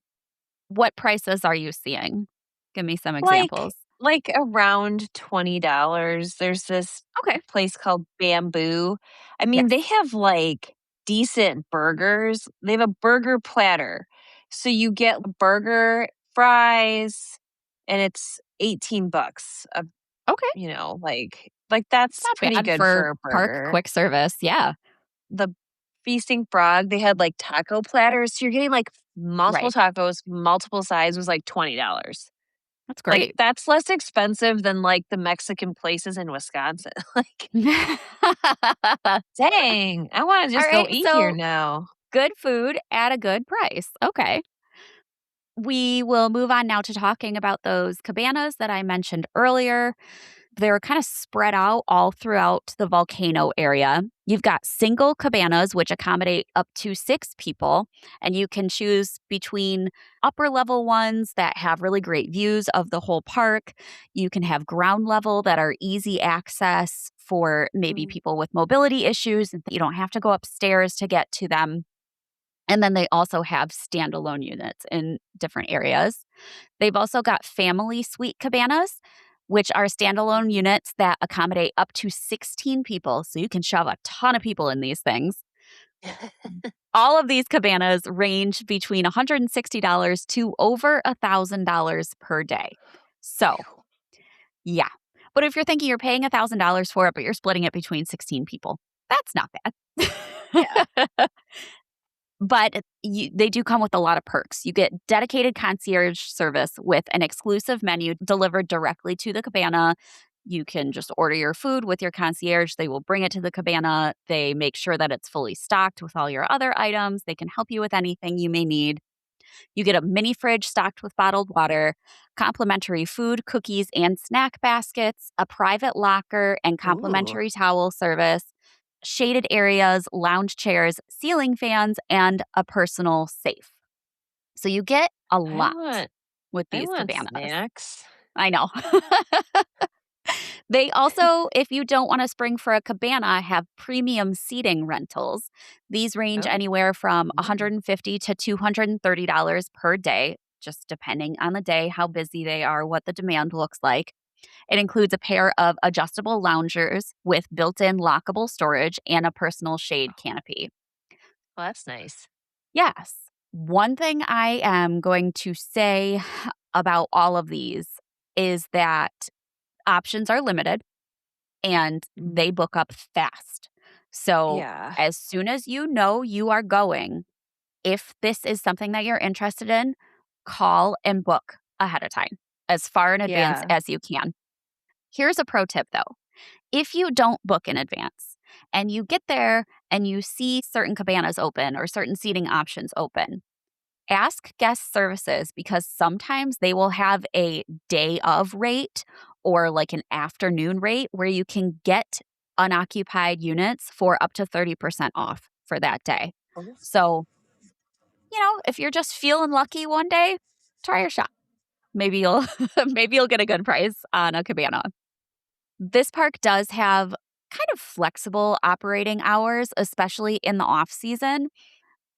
What prices are you seeing? Give me some Like examples. like around $20. There's this Okay. place called Bamboo. I mean, they Yes. have, like, decent burgers. They have a burger platter. So you get a burger, fries, and it's 18 bucks a Okay. that's Not pretty bad good for for a park burger. quick service. Yeah. The Feasting Frog, they had, like, taco platters, so you're getting, like, multiple Right. tacos, multiple sides was, like, $20. That's Like, great. that's less expensive than, like, the Mexican places in Wisconsin. Like, All dang, I wanna just go right. eat here So now. good food at a good price. Okay. We will move on now to talking about those cabanas that I mentioned earlier. They're kind of spread out all throughout the volcano area. You've got single cabanas, which accommodate up to 6 people, and you can choose between upper level ones that have really great views of the whole park. You can have ground level that are easy access for maybe Mm. people with mobility issues, and you don't have to go upstairs to get to them. And then they also have standalone units in different areas. They've also got family suite cabanas, which are standalone units that accommodate up to 16 people. So you can shove a ton of people in these things. All of these cabanas range between $160 to over $1,000 per day. So, yeah. But if you're thinking you're paying $1,000 for it, but you're splitting it between 16 people, that's not Yeah. bad. But they do come with a lot of perks. You get dedicated concierge service with an exclusive menu delivered directly to the cabana. You can just order your food with your concierge. They will bring it to the cabana. They make sure that it's fully stocked with all your other items. They can help you with anything you may need. You get a mini fridge stocked with bottled water, complimentary food, cookies, and snack baskets, a private locker, and Ooh. complimentary towel service, shaded areas, lounge chairs, ceiling fans, and a personal safe. So you get a I lot want with I these want cabanas. snacks. I know. They also, if you don't want to spring for a cabana, have premium seating rentals. These range Oh. anywhere from Mm. $150 to $230 per day, just depending on the day, how busy they are, what the demand looks like. It includes a pair of adjustable loungers with built in lockable storage and a personal shade canopy. Well, that's nice. Yes. One thing I am going to say about all of these is that options are limited and they book up fast. So, Yeah. as soon as you know you are going, if this is something that you're interested in, call and book ahead of time, as far in advance Yeah. as you can. Here's a pro tip though. If you don't book in advance and you get there and you see certain cabanas open or certain seating options open, ask guest services because sometimes they will have a day of rate or like an afternoon rate where you can get unoccupied units for up to 30% off for that day. Oh. So, if you're just feeling lucky one day, try your shot. Maybe you'll maybe you'll get a good price on a cabana. This park does have kind of flexible operating hours, especially in the off season,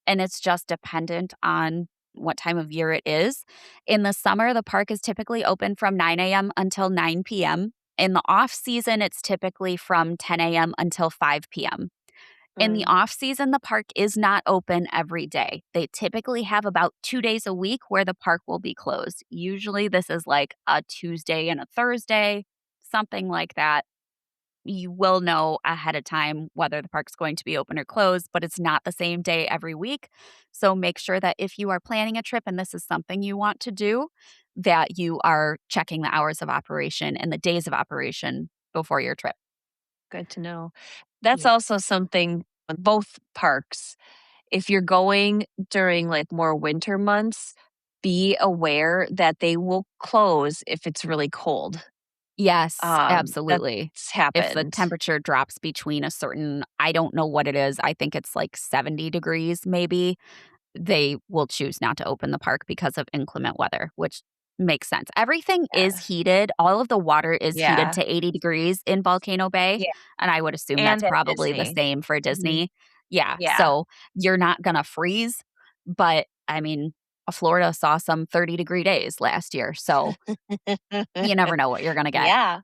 and it's just dependent on what time of year it is. In the summer, the park is typically open from 9 a.m. until 9 p.m. In the off season, it's typically from 10 a.m. until 5 p.m. In the Mm. off season, the park is not open every day. They typically have about 2 days a week where the park will be closed. Usually, this is like a Tuesday and a Thursday, something like that. You will know ahead of time whether the park's going to be open or closed, but it's not the same day every week. So make sure that if you are planning a trip and this is something you want to do, that you are checking the hours of operation and the days of operation before your trip. Good to know. That's Yeah. also something with both parks. If you're going during like more winter months, be aware that they will close if it's really cold. Yes, absolutely. That's If the happened. temperature drops between a certain, I don't know what it is, I think it's like 70 degrees maybe, they will choose not to open the park because of inclement weather, which makes sense. Everything is Yeah. heated. All of the water is heated Yeah. to 80 degrees in Volcano Bay, Yeah. and I would assume that's And at probably the Disney. same for Mhm. Disney. Yeah, Yeah. so you're not gonna freeze, but I mean, Florida saw some 30-degree days last year, so you never know what you're gonna get. Yeah.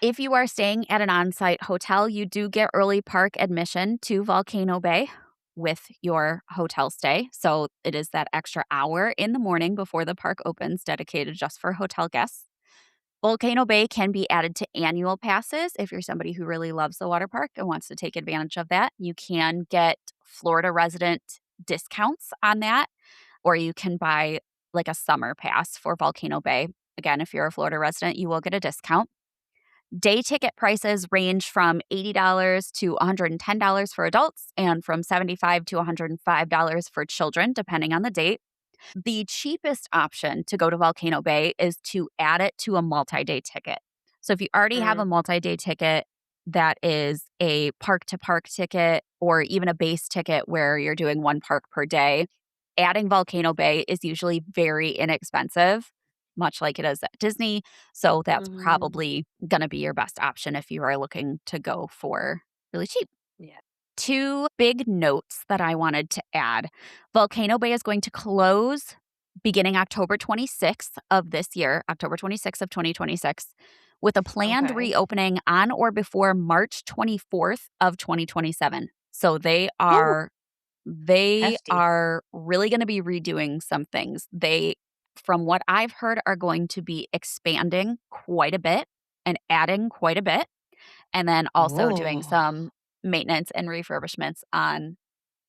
If you are staying at an on-site hotel, you do get early park admission to Volcano Bay with your hotel stay. So it is that extra hour in the morning before the park opens dedicated just for hotel guests. Volcano Bay can be added to annual passes if you're somebody who really loves the water park and wants to take advantage of that. You can get Florida resident discounts on that, or you can buy like a summer pass for Volcano Bay. Again, if you're a Florida resident, you will get a discount. Day ticket prices range from $80 to $110 for adults and from $75 to $105 for children, depending on the date. The cheapest option to go to Volcano Bay is to add it to a multi day ticket. So if you already have a Mm. multi day ticket that is a park to park ticket or even a base ticket where you're doing one park per day, adding Volcano Bay is usually very inexpensive, much like it is at Disney. So that's Mhm. probably going to be your best option if you are looking to go for really cheap. Yeah. Two big notes that I wanted to add. Volcano Bay is going to close beginning October 26th of this year, October 26th of 2026, with a planned Okay. reopening on or before March 24th of 2027. So they Ooh, are they hefty. are really going to be redoing some things. They, from what I've heard, are going to be expanding quite a bit and adding quite a bit, and then also doing Oh. some maintenance and refurbishments on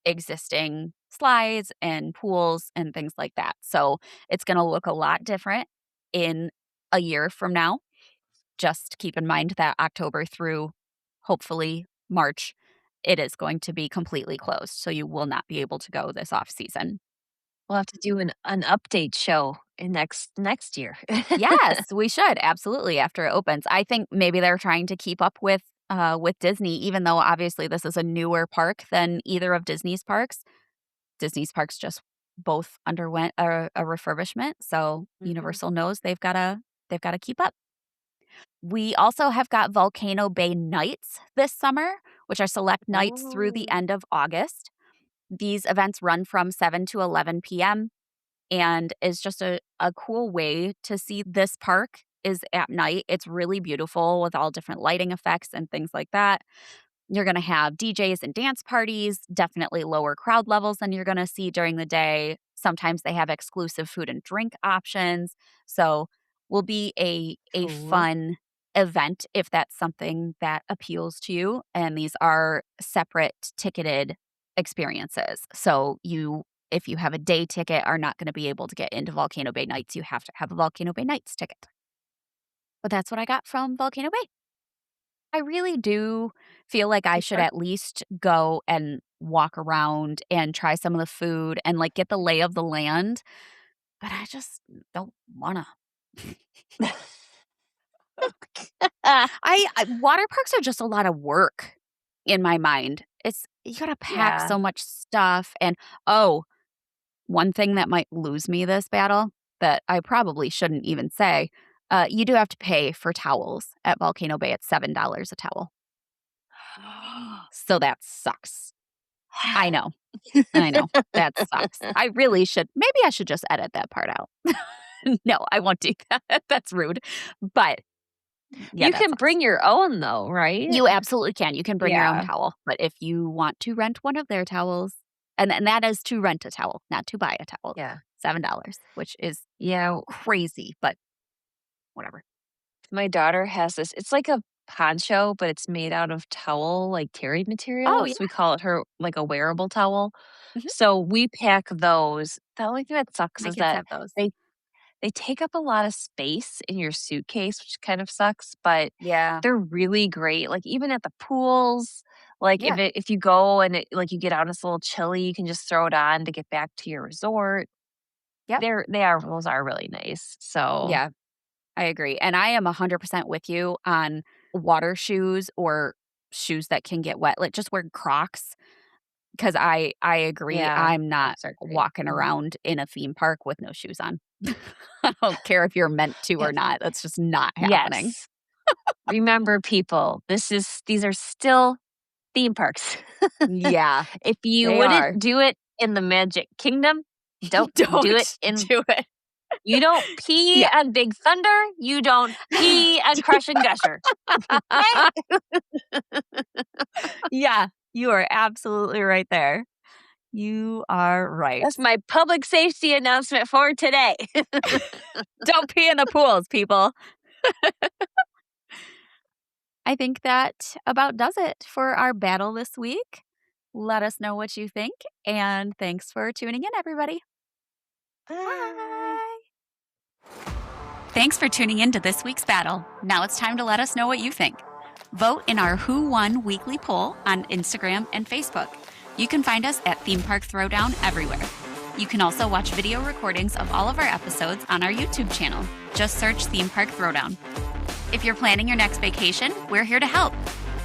existing slides and pools and things like that. So it's going to look a lot different in a year from now. Just keep in mind that October through hopefully March, it is going to be completely closed. So you will not be able to go this off season. We'll have to do an update show in next year. Yes, we should absolutely after it opens. I think maybe they're trying to keep up with Disney, even though obviously this is a newer park than either of Disney's parks. Disney's parks just both underwent a refurbishment, so Mhm. Universal knows they've gotta keep up. We also have got Volcano Bay Nights this summer, which are select nights through the Ooh. end of August. These events run from 7 to 11 p.m. and is just a cool way to see this park is at night. It's really beautiful with all different lighting effects and things like that. You're going to have DJs and dance parties, definitely lower crowd levels than you're going to see during the day. Sometimes they have exclusive food and drink options. So will be a Cool. fun event if that's something that appeals to you. And these are separate ticketed experiences. So if you have a day ticket, are not going to be able to get into Volcano Bay Nights. You have to have a Volcano Bay Nights ticket. But that's what I got from Volcano Bay. I really do feel like I Good should park. at least go and walk around and try some of the food and like get the lay of the land, but I just don't wanna. I water parks are just a lot of work in my mind. It's you gotta pack Yeah. so much stuff and oh, one thing that might lose me this battle that I probably shouldn't even say, you do have to pay for towels at Volcano Bay. It's $7 a towel. So that sucks. I know. I know. That sucks. I really should maybe I should just edit that part out. No, I won't do that. That's rude. But yeah, You that can sucks. bring your own though, right? You absolutely can. You can bring your own Yeah. towel. But if you want to rent one of their towels, and that is to rent a towel, not to buy a towel, Yeah. $7, which is Yeah. crazy, but whatever. My daughter has this. It's like a poncho, but it's made out of towel, like terry Oh, material. yeah. So we call it her like a wearable towel. Mhm. So we pack those. The only thing that sucks My is kids that have those. they they take up a lot of space in your suitcase, which kind of sucks, but Yeah. they're really great. Like even at the pools, like Yeah. if you go and like you get out and it's a little chilly, you can just throw it on to get back to your resort. Yep. Those are really nice. So Yeah. I agree. And I am 100% with you on water shoes or shoes that can get wet. Like just wear Crocs because I agree. yeah, I'm not Crocs are great. walking Mhm. around in a theme park with no shoes on. I don't care if you're meant to or Yes. not. That's just not happening. Yes. Remember, people, these are still theme parks. Yeah, If you they are. wouldn't do it in the Magic Kingdom, don't do it Don't in. do it. You don't pee Yeah. on Big Thunder. You don't pee on Crush and Gusher. Okay? Yeah, you are absolutely right there. You are right. That's my public safety announcement for today. Don't pee in the pools, people. I think that about does it for our battle this week. Let us know what you think, and thanks for tuning in, everybody. Bye. Bye. Thanks for tuning in to this week's battle. Now it's time to let us know what you think. Vote in our Who Won weekly poll on Instagram and Facebook. You can find us at Theme Park Throwdown everywhere. You can also watch video recordings of all of our episodes on our YouTube channel. Just search Theme Park Throwdown. If you're planning your next vacation, we're here to help.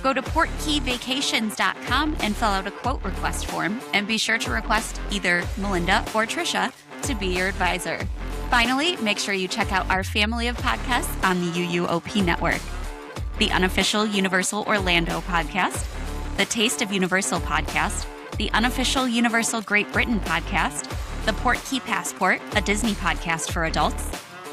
Go to portkeyvacations.com and fill out a quote request form, and be sure to request either Melinda or Tricia to be your advisor. Finally, make sure you check out our family of podcasts on the UUOP network. The Unofficial Universal Orlando podcast, the Taste of Universal podcast, the Unofficial Universal Great Britain podcast, the Portkey Passport, a Disney podcast for adults,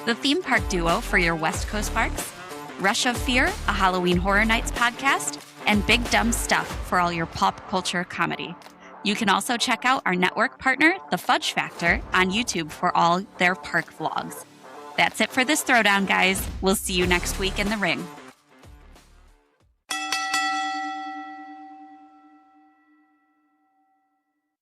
the Theme Park Duo for your West Coast parks, Rush of Fear, a Halloween Horror Nights podcast, and Big Dumb Stuff for all your pop culture comedy. You can also check out our network partner, The Fudge Factor, on YouTube for all their park vlogs. That's it for this throwdown, guys. We'll see you next week in the ring.